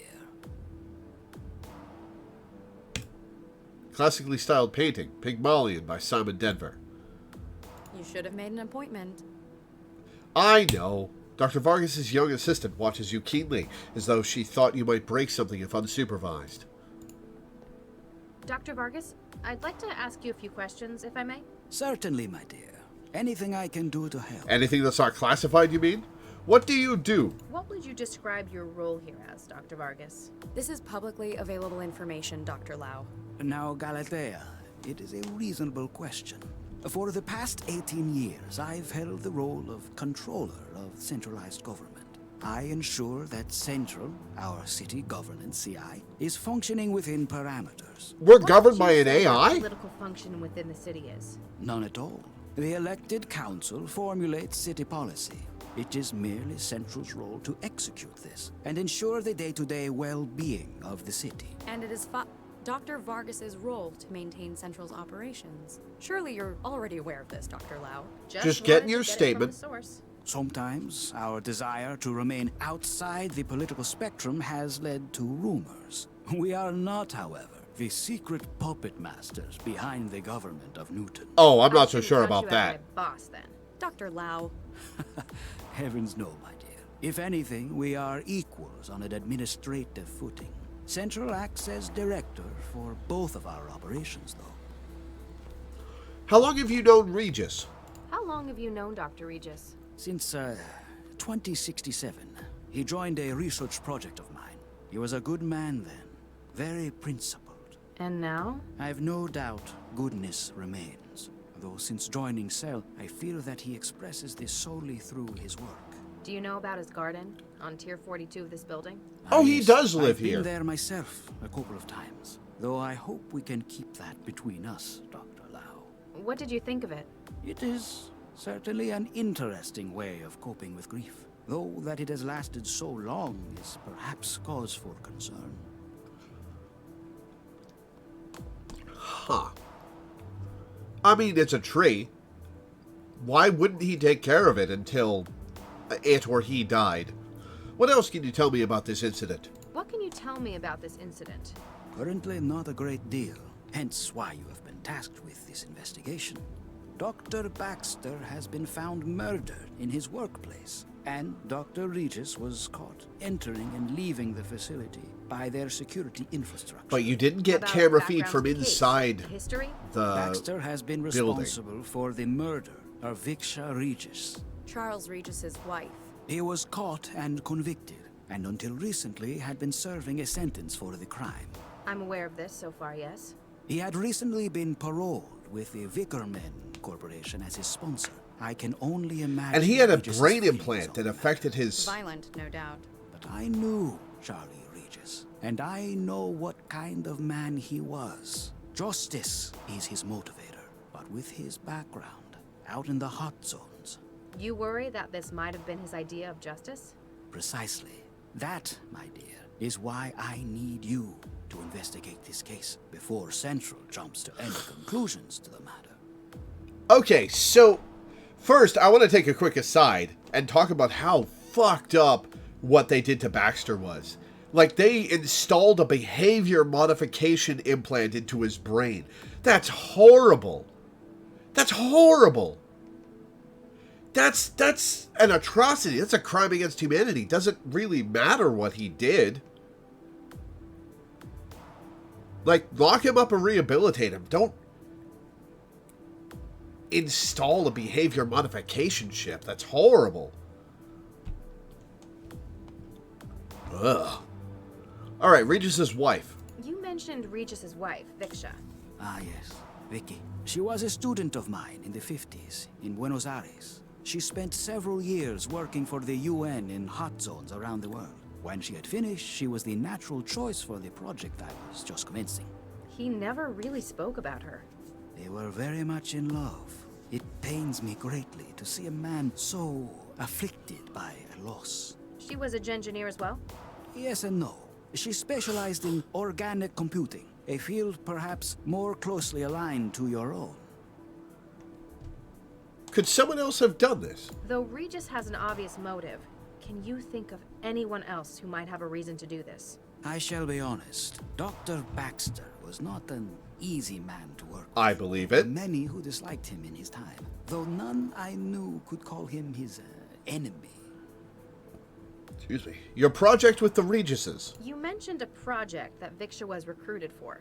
Classically styled painting, Pygmalion by Simon Denver. You should have made an appointment. I know. Dr. Vargas's young assistant watches you keenly, as though she thought you might break something if unsupervised. Dr. Vargas, I'd like to ask you a few questions, if I may. Certainly, my dear. Anything I can do to help. Anything that's not classified, you mean? What do you do? What would you describe your role here as, Dr. Vargas? This is publicly available information, Dr. Lau. Now, Galatea, it is a reasonable question. For the past 18 years, I've held the role of controller of centralized government. I ensure that Central, our city governance CI, is functioning within parameters. We're governed by an AI? Political function within the city is? None at all. The elected council formulates city policy. It is merely Central's role to execute this and ensure the day-to-day well-being of the city. And it is Dr. Vargas's role to maintain Central's operations. Surely you're already aware of this, Dr. Lau. Just getting your statement. Sometimes our desire to remain outside the political spectrum has led to rumors. We are not, however, the secret puppet masters behind the government of Newton. Oh, I'm not so sure about that. Boss, then. Dr. Lau. Heavens no, my dear. If anything, we are equals on an administrative footing. Central acts as director for both of our operations, though. How long have you known Regis? How long have you known Dr. Regis? Since 2067. He joined a research project of mine. He was a good man then, very principled. And now? I've no doubt goodness remains. Though since joining Cell, I feel that he expresses this solely through his work. Do you know about his garden on Tier 42 of this building? Oh, he does live I've here. Been there myself a couple of times. Though I hope we can keep that between us, Dr. Lau. What did you think of it? It is certainly an interesting way of coping with grief. Though that it has lasted so long is perhaps cause for concern. Huh. I mean, it's a tree. Why wouldn't he take care of it until it or he died? What else can you tell me about this incident? What can you tell me about this incident? Currently not a great deal, hence why you have been tasked with this investigation. Dr. Baxter has been found murdered in his workplace, and Dr. Regis was caught entering and leaving the facility by their security infrastructure. But you didn't get camera feed from inside History? the Baxter has been building. responsible for the murder of Viksha Regis. Charles Regis's wife. He was caught and convicted, and until recently had been serving a sentence for the crime. I'm aware of this so far, yes. He had recently been paroled with the Vickerman Corporation as his sponsor. I can only imagine. And he had a Regis's brain feelings implant on that affected his... Violent, no doubt. But I knew Charlie Regis, and I know what kind of man he was. Justice is his motivator, but with his background, out in the hot zones. You worry that this might have been his idea of justice? Precisely. That, my dear, is why I need you to investigate this case before Central jumps to any conclusions to the matter. Okay, so first I want to take a quick aside and talk about how fucked up what they did to Baxter was. Like, they installed a behavior modification implant into his brain. That's horrible. That's horrible. That's an atrocity. That's a crime against humanity. Doesn't really matter what he did. Like, lock him up and rehabilitate him. Don't... install a behavior modification chip. That's horrible. Ugh. Alright, Regis's wife. You mentioned Regis's wife, Viksha. Ah, yes, Vicky. She was a student of mine in the 50s in Buenos Aires. She spent several years working for the UN in hot zones around the world. When she had finished, she was the natural choice for the project I was just commencing. He never really spoke about her. They were very much in love. It pains me greatly to see a man so afflicted by a loss. She was a engineer as well? Yes and no. She specialized in organic computing, a field perhaps more closely aligned to your own. Could someone else have done this? Though Regis has an obvious motive, can you think of anyone else who might have a reason to do this? I shall be honest. Dr. Baxter was not an easy man to work with. I believe it. Many who disliked him in his time, though none I knew could call him his enemy. Excuse me. Your project with the Regises. You mentioned a project that Viksha was recruited for.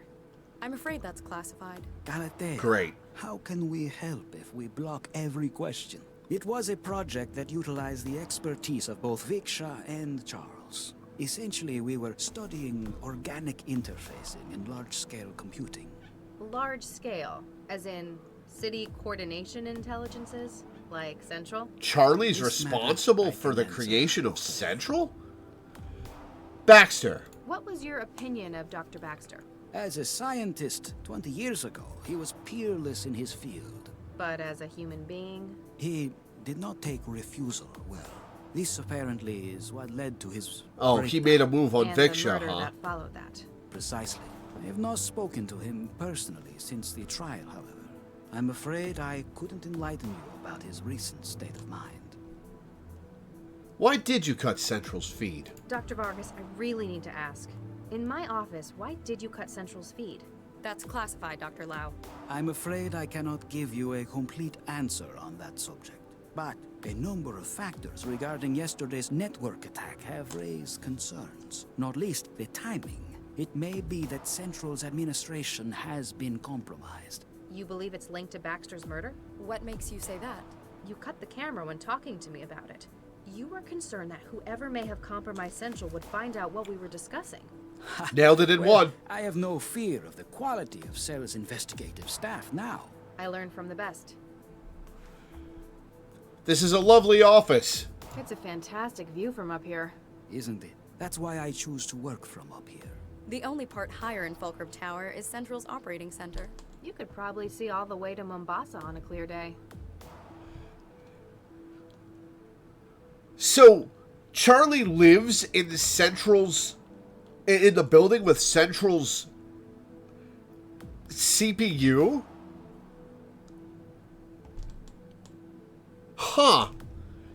I'm afraid that's classified. Galatea. Great. How can we help if we block every question? It was a project that utilized the expertise of both Viksha and Charles. Essentially, we were studying organic interfacing in large-scale computing. Large scale, as in city coordination intelligences, like Central? Charlie's This responsible matter, I for the can answer. creation of Central? Baxter. What was your opinion of Dr. Baxter? As a scientist 20 years ago, he was peerless in his field. But as a human being? He did not take refusal well. This apparently is what led to his Oh, he made a move on and Viksha, the murder huh? that followed that. Precisely. I have not spoken to him personally since the trial, however. I'm afraid I couldn't enlighten you about his recent state of mind. Why did you cut Central's feed? Dr. Vargas, I really need to ask. In my office, why did you cut Central's feed? That's classified, Dr. Lau. I'm afraid I cannot give you a complete answer on that subject. But a number of factors regarding yesterday's network attack have raised concerns, not least the timing. It may be that Central's administration has been compromised. You believe it's linked to Baxter's murder? What makes you say that? You cut the camera when talking to me about it. You were concerned that whoever may have compromised Central would find out what we were discussing. Nailed it in Well, one. I have no fear of the quality of Cell's investigative staff now. I learned from the best. This is a lovely office. It's a fantastic view from up here. Isn't it? That's why I choose to work from up here. The only part higher in Fulcrum Tower is Central's operating center. You could probably see all the way to Mombasa on a clear day. So, Charlie lives in the Central's... in the building with Central's CPU? Huh.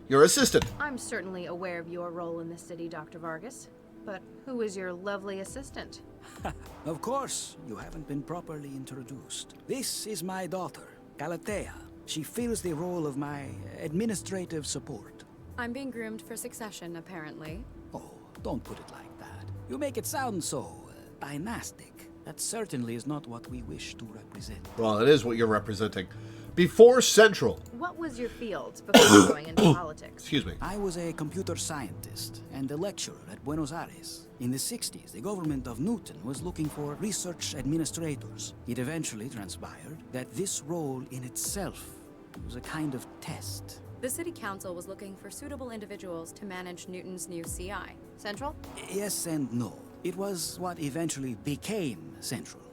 Your assistant. I'm certainly aware of your role in the city, Dr. Vargas. But who is your lovely assistant? Of course, you haven't been properly introduced. This is my daughter, Galatea. She fills the role of my administrative support. I'm being groomed for succession, apparently. Oh, don't put it like that. You make it sound so dynastic. That certainly is not what we wish to represent. Well, it is what you're representing. Before Central. What was your field before going into politics? Excuse me. I was a computer scientist and a lecturer at Buenos Aires. In the 60s, the government of Newton was looking for research administrators. It eventually transpired that this role in itself was a kind of test. The city council was looking for suitable individuals to manage Newton's new CI. Central? Yes and no. It was what eventually became Central.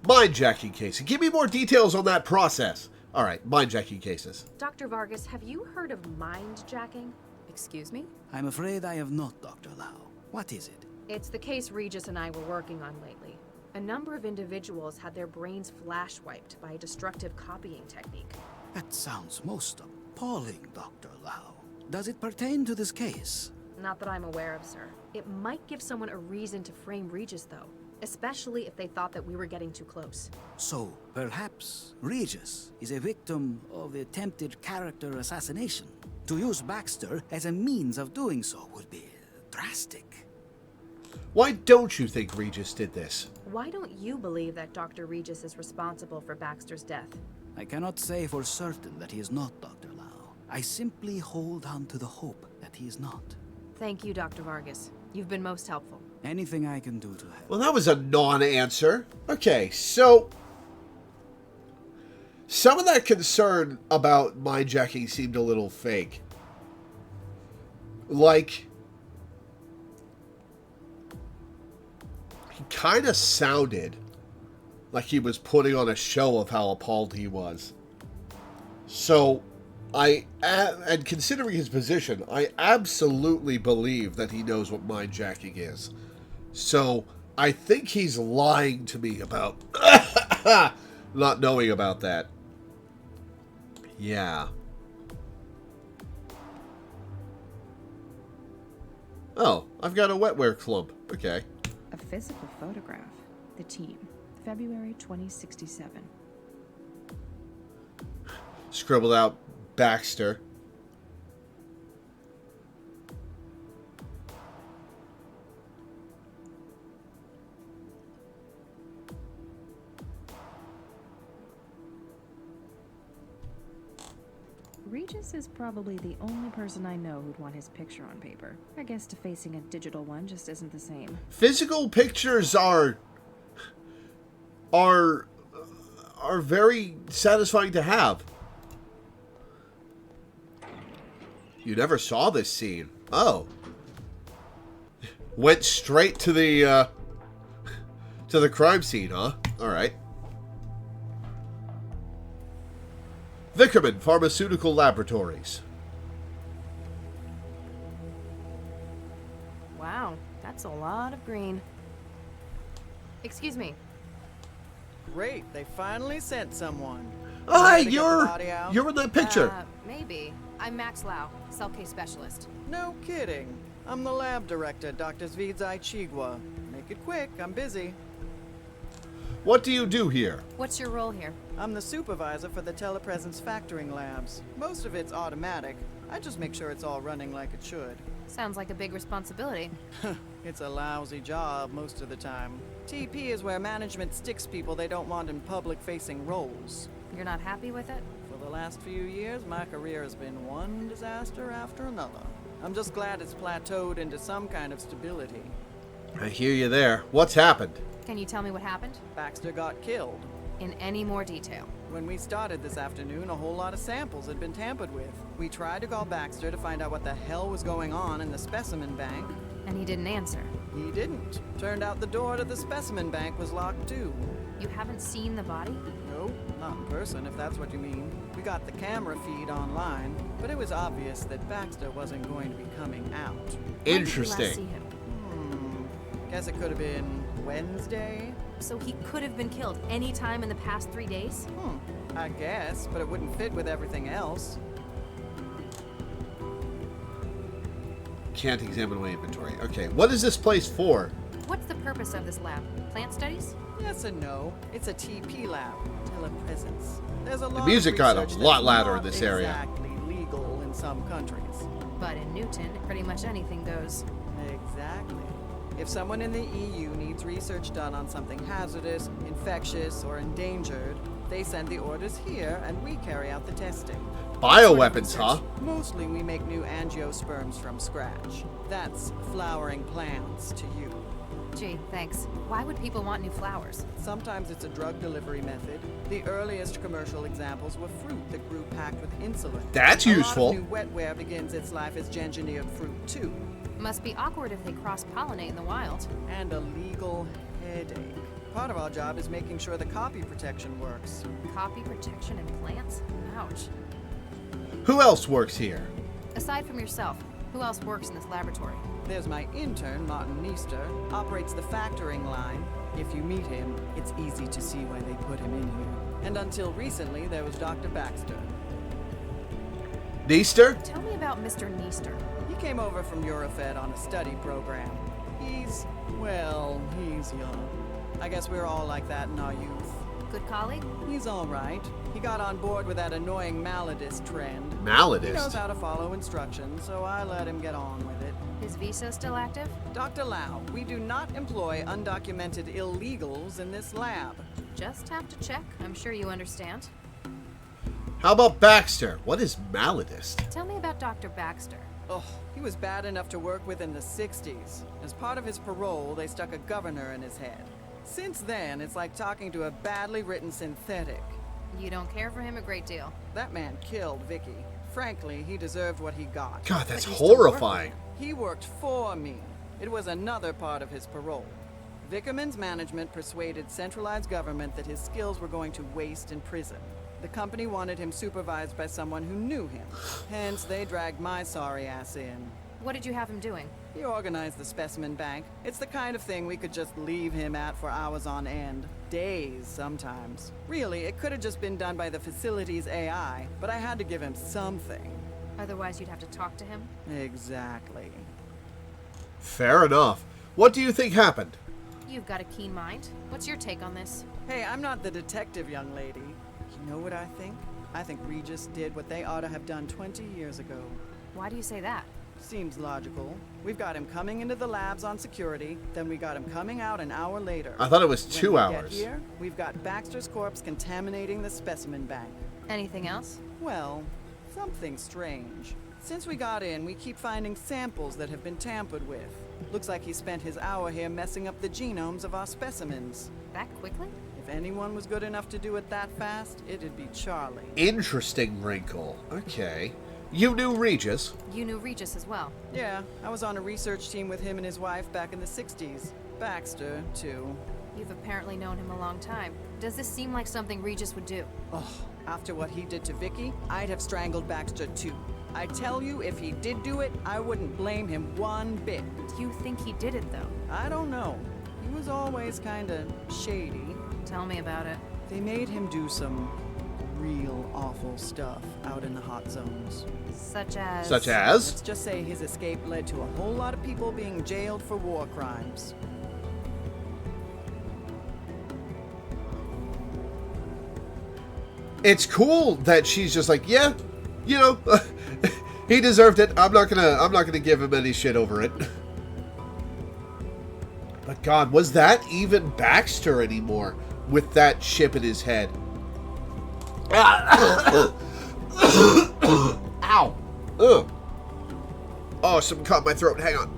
Mindjacking cases. Give me more details on that process. Alright, mindjacking cases. Dr. Vargas, have you heard of mind-jacking? Excuse me? I'm afraid I have not, Dr. Lau. What is it? It's the case Regis and I were working on lately. A number of individuals had their brains flash-wiped by a destructive copying technique. That sounds most appalling, Dr. Lau. Does it pertain to this case? Not that I'm aware of, sir. It might give someone a reason to frame Regis, though. Especially if they thought that we were getting too close. So, perhaps Regis is a victim of attempted character assassination. To use Baxter as a means of doing so would be drastic. Why don't you think Regis did this? Why don't you believe that Dr. Regis is responsible for Baxter's death? I cannot say for certain that he is not Dr. Lau. I simply hold on to the hope that he is not. Thank you, Dr. Vargas. You've been most helpful. Anything I can do to help. Well, that was a non-answer. Okay, so some of that concern about mindjacking seemed a little fake. Like, he kind of sounded like he was putting on a show of how appalled he was. So, and considering his position, I absolutely believe that he knows what mindjacking is. So, I think he's lying to me about not knowing about that. Yeah. Oh, I've got a wetware clump. Okay. A physical photograph. The team. February 2067. Scribbled out Baxter. Regis is probably the only person I know who'd want his picture on paper. I guess defacing a digital one just isn't the same. Physical pictures are very satisfying to have. You never saw this scene. Oh. Went straight to the crime scene, huh? All right. Vickerman Pharmaceutical Laboratories. Wow, that's a lot of green. Excuse me. Great, they finally sent someone. Oh, hey, Ready to get the body out? you're in that picture. Maybe. I'm Max Lau, cell case specialist. No kidding. I'm the lab director, Dr. Zvidzai Chigwa. Make it quick, I'm busy. What do you do here? What's your role here? I'm the supervisor for the telepresence factoring labs. Most of it's automatic. I just make sure it's all running like it should. Sounds like a big responsibility. It's a lousy job most of the time. TP is where management sticks people they don't want in public-facing roles. You're not happy with it? For the last few years, my career has been one disaster after another. I'm just glad it's plateaued into some kind of stability. I hear you there. What's happened? Can you tell me what happened? Baxter got killed. In any more detail? When we started this afternoon, a whole lot of samples had been tampered with. We tried to call Baxter to find out what the hell was going on in the specimen bank. And he didn't answer? He didn't. Turned out the door to the specimen bank was locked too. You haven't seen the body? Nope, not in person, if that's what you mean. We got the camera feed online, but it was obvious that Baxter wasn't going to be coming out. Interesting. When did you last see him? Guess it could have been Wednesday? So he could have been killed any time in the past 3 days? I guess, but it wouldn't fit with everything else. Can't examine my inventory. Okay, what is this place for? What's the purpose of this lab? Plant studies? Yes and no. It's a TP lab, telepresence. There's a lot The music of got a research lot that's louder in not this area. Exactly legal in some countries. But in Newton, pretty much anything goes. Exactly. If someone in the EU needs research done on something hazardous, infectious, or endangered, they send the orders here and we carry out the testing. Bioweapons, huh? Mostly we make new angiosperms from scratch. That's flowering plants to you. Gee, thanks. Why would people want new flowers? Sometimes it's a drug delivery method. The earliest commercial examples were fruit that grew packed with insulin. That's useful. A lot of new wetware begins its life as engineered fruit too. Must be awkward if they cross-pollinate in the wild. And a legal headache. Part of our job is making sure the copy protection works. Copy protection in plants? Ouch. Who else works here? Aside from yourself, who else works in this laboratory? There's my intern, Martin Neester, operates the factoring line. If you meet him, it's easy to see why they put him in here. And until recently, there was Dr. Baxter. Neester? Tell me about Mr. Neester. He came over from Eurofed on a study program. He's young. I guess we're all like that in our youth. Good colleague? He's all right. He got on board with that annoying Malladist trend. Malladist? He knows how to follow instructions, so I let him get on with it. Is visa still active? Dr. Lau, we do not employ undocumented illegals in this lab. Just have to check. I'm sure you understand. How about Baxter? What is Maladist? Tell me about Dr. Baxter. Oh, he was bad enough to work with in the 60s. As part of his parole, they stuck a governor in his head. Since then, it's like talking to a badly written synthetic. You don't care for him a great deal. That man killed Vicky. Frankly, he deserved what he got. God, that's But you still work horrifying. with him. He worked for me. It was another part of his parole. Vickerman's management persuaded centralized government that his skills were going to waste in prison. The company wanted him supervised by someone who knew him. Hence, they dragged my sorry ass in. What did you have him doing? He organized the specimen bank. It's the kind of thing we could just leave him at for hours on end. Days, sometimes. Really, it could have just been done by the facility's AI, but I had to give him something. Otherwise, you'd have to talk to him? Exactly. Fair enough. What do you think happened? You've got a keen mind. What's your take on this? Hey, I'm not the detective, young lady. You know what I think? I think Regis did what they ought to have done 20 years ago. Why do you say that? Seems logical. We've got him coming into the labs on security, then we got him coming out an hour later. I thought it was 2 When we hours. Get here, we've got Baxter's corpse contaminating the specimen bank. Anything else? Well, something strange. Since we got in, we keep finding samples that have been tampered with. Looks like he spent his hour here messing up the genomes of our specimens. That quickly? If anyone was good enough to do it that fast, it'd be Charlie. Interesting wrinkle. Okay. You knew Regis? You knew Regis as well. Yeah, I was on a research team with him and his wife back in the 60s. Baxter, too. You've apparently known him a long time. Does this seem like something Regis would do? Oh, after what he did to Vicky, I'd have strangled Baxter too. I tell you, if he did do it, I wouldn't blame him one bit. Do you think he did it, though? I don't know. He was always kinda shady. Tell me about it. They made him do some real awful stuff out in the hot zones. Such as? Such as? Let's just say his escape led to a whole lot of people being jailed for war crimes. It's cool that she's just like, yeah, you know, he deserved it. I'm not gonna give him any shit over it. But God, was that even Baxter anymore with that chip in his head? Ow! Ugh. Oh, something caught my throat. Hang on.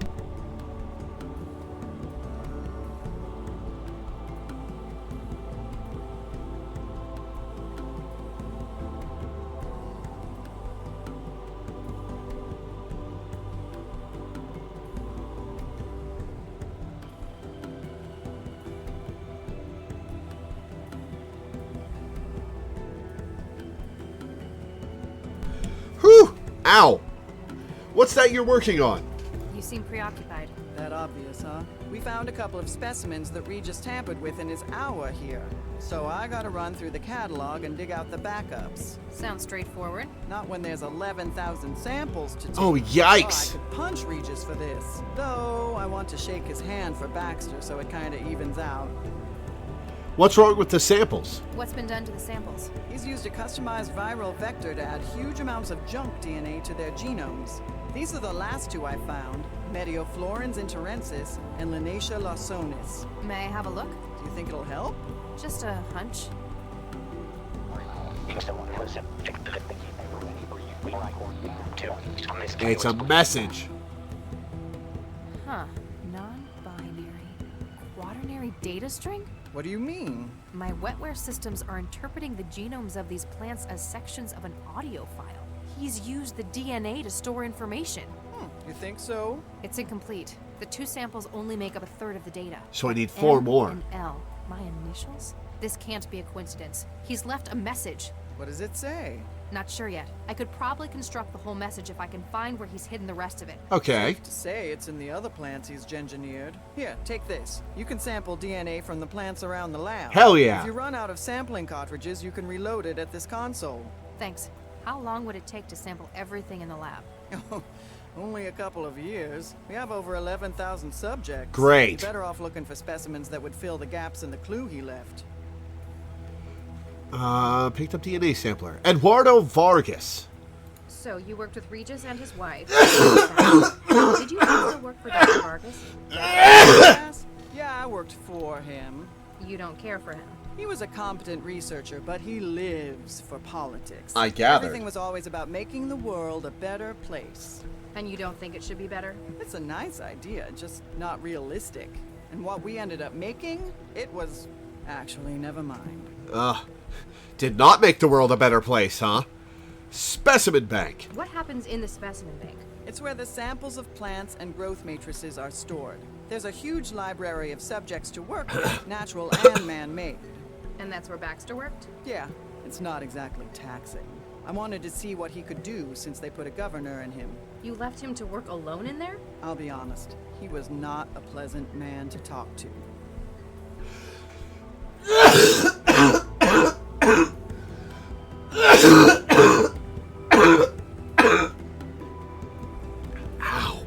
Whew! Ow! What's that you're working on? You seem preoccupied. That obvious, huh? We found a couple of specimens that Regis tampered with in his hour here. So I gotta run through the catalog and dig out the backups. Sounds straightforward. Not when there's 11,000 samples to take. Oh, yikes. I could punch Regis for this. Though I want to shake his hand for Baxter so it kinda evens out. What's wrong with the samples? What's been done to the samples? He's used a customized viral vector to add huge amounts of junk DNA to their genomes. These are the last two I found, Medioflorens interensis and Linacia lawsonis. May I have a look? Do you think it'll help? Just a hunch. It's a message. Huh. Non-binary. Quaternary data string? What do you mean? My wetware systems are interpreting the genomes of these plants as sections of an audio file. He's used the DNA to store information. You think so? It's incomplete. The two samples only make up a third of the data. So I need 4 M more. And L. My initials? This can't be a coincidence. He's left a message. What does it say? Not sure yet. I could probably construct the whole message if I can find where he's hidden the rest of it. Okay. Safe to say it's in the other plants he's engineered. Here, take this. You can sample DNA from the plants around the lab. Hell yeah. If you run out of sampling cartridges, you can reload it at this console. Thanks. How long would it take to sample everything in the lab? Only a couple of years. We have over 11,000 subjects. Great. You're better off looking for specimens that would fill the gaps in the clue he left. Picked up DNA sampler. Eduardo Vargas. So, you worked with Regis and his wife. Did you also work for Dr. Vargas? Yeah, I worked for him. You don't care for him? He was a competent researcher, but he lives for politics. I gathered. Everything was always about making the world a better place. And you don't think it should be better? It's a nice idea, just not realistic. And what we ended up making, it was... Actually, never mind. Did not make the world a better place, huh? Specimen bank. What happens in the specimen bank? It's where the samples of plants and growth matrices are stored. There's a huge library of subjects to work with, natural and man-made. And that's where Baxter worked? Yeah, it's not exactly taxing. I wanted to see what he could do since they put a governor in him. You left him to work alone in there? I'll be honest, he was not a pleasant man to talk to. Ow.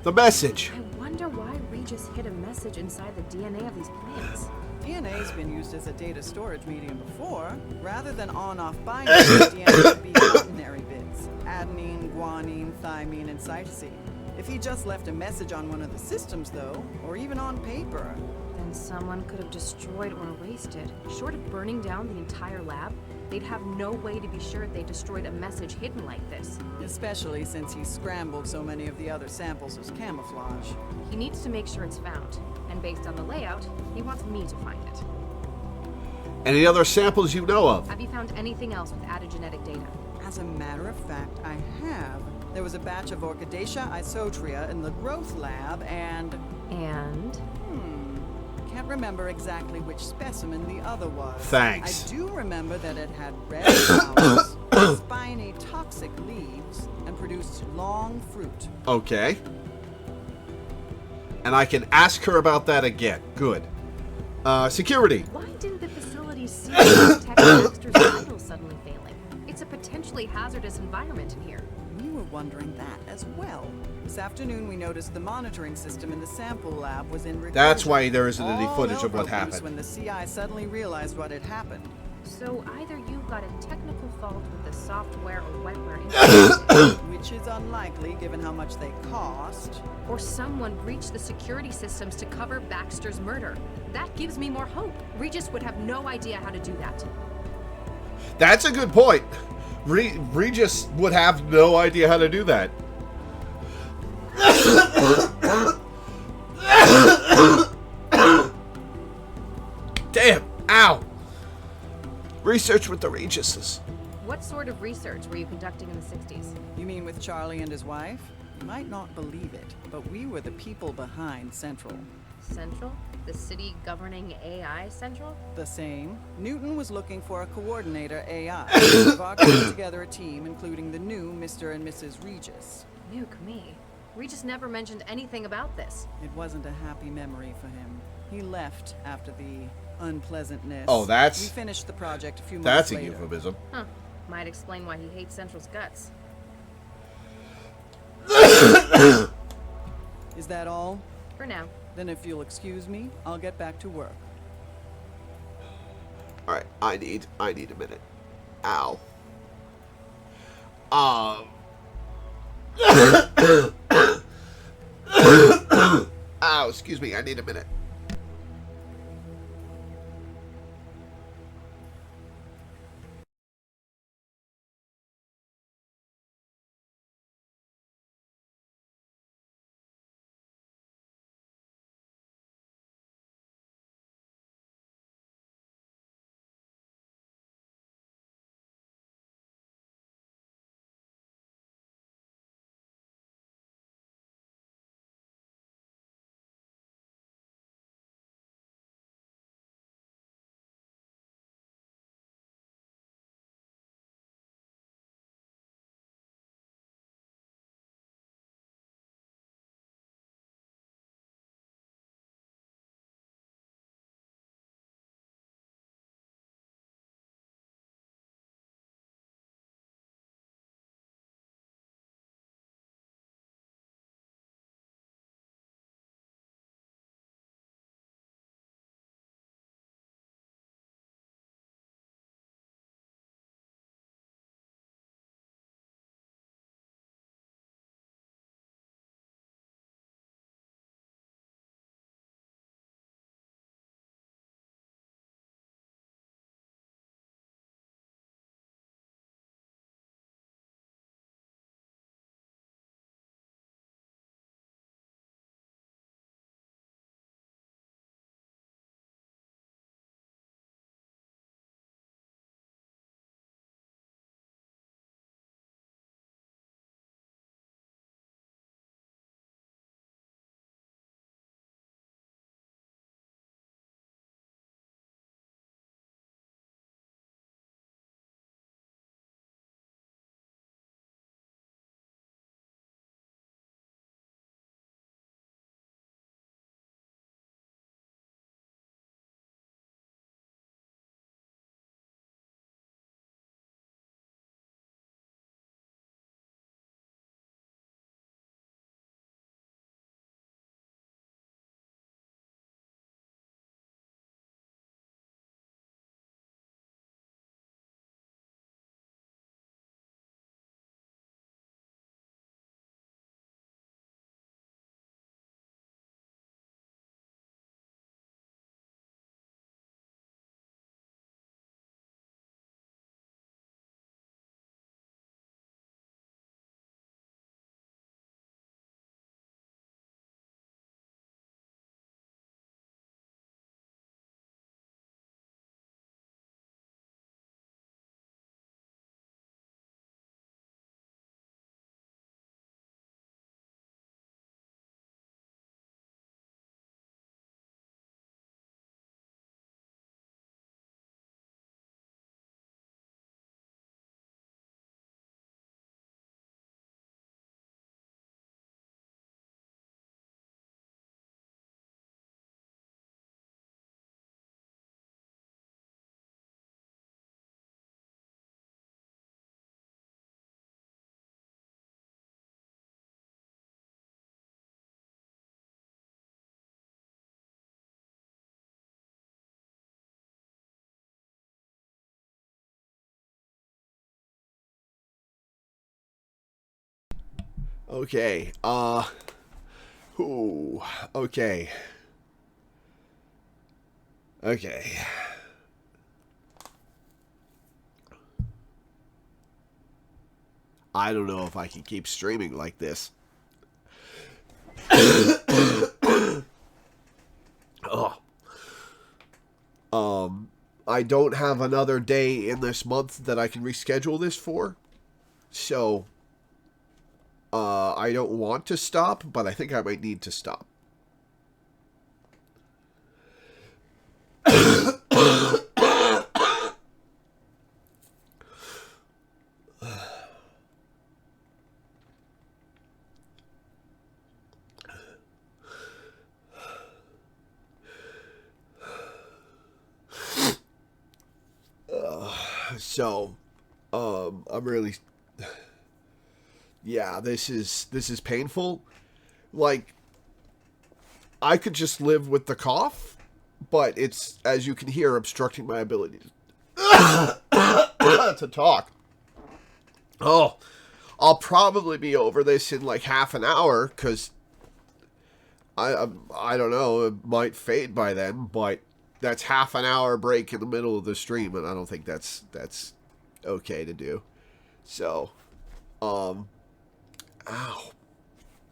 The message. I wonder why Regis hid a message inside the DNA of these plants. DNA's been used as a data storage medium before. Rather than on-off binding, DNA would be ordinary bits. Adenine, guanine, thymine, and cytosine. If he just left a message on one of the systems, though, or even on paper... Then someone could have destroyed or erased it. Short of burning down the entire lab, they'd have no way to be sure they destroyed a message hidden like this. Especially since he scrambled so many of the other samples as camouflage. He needs to make sure it's found. And based on the layout, he wants me to find it. Any other samples you know of? Have you found anything else with added genetic data? As a matter of fact, I have. There was a batch of Orchidaceae isotria in the growth lab, and... And? Can't remember exactly which specimen the other was. Thanks. I do remember that it had red flowers, spiny toxic leaves, and produced long fruit. Okay. And I can ask her about that again. Good. Security. Why didn't the facility see detect Baxter's vitals suddenly failing? It's a potentially hazardous environment in here. We were wondering that as well. This afternoon we noticed the monitoring system in the sample lab was in recursion. That's why there isn't any footage of what All hell broke loose happened. when the CI suddenly realized what had happened. So either you got a technical fault with the software or wetware interface, which is unlikely given how much they cost, or someone breached the security systems to cover Baxter's murder. That gives me more hope. Regis would have no idea how to do that. That's a good point. Regis would have no idea how to do that. Damn! Ow! Research with the Regises. What sort of research were you conducting in the 60s? You mean with Charlie and his wife? You might not believe it, but we were the people behind Central. Central? The city governing AI Central? The same. Newton was looking for a coordinator AI. Vark put together a team, including the new Mr. and Mrs. Regis. Nuke me. Regis never mentioned anything about this. It wasn't a happy memory for him. He left after the unpleasantness. Oh, We finished the project a few months later. That's a euphemism. Huh. Might explain why he hates Central's guts. Is that all? For now. Then if you'll excuse me, I'll get back to work. Alright, I need a minute. Ow. Ow, excuse me, I need a minute. Okay, ooh, okay. Okay. I don't know if I can keep streaming like this. Oh. I don't have another day in this month that I can reschedule this for. So, I don't want to stop, but I think I might need to stop. So, I'm really, yeah, this is painful. Like, I could just live with the cough, but it's, as you can hear, obstructing my ability to talk. Oh, I'll probably be over this in like half an hour, because I don't know, it might fade by then, but that's half an hour break in the middle of the stream, and I don't think that's okay to do. So, ow,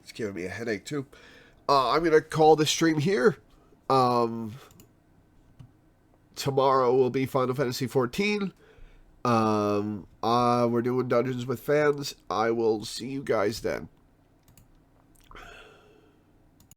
it's giving me a headache too. I'm gonna call the stream here. Tomorrow will be Final Fantasy 14. We're doing Dungeons with Fans. I will see you guys then.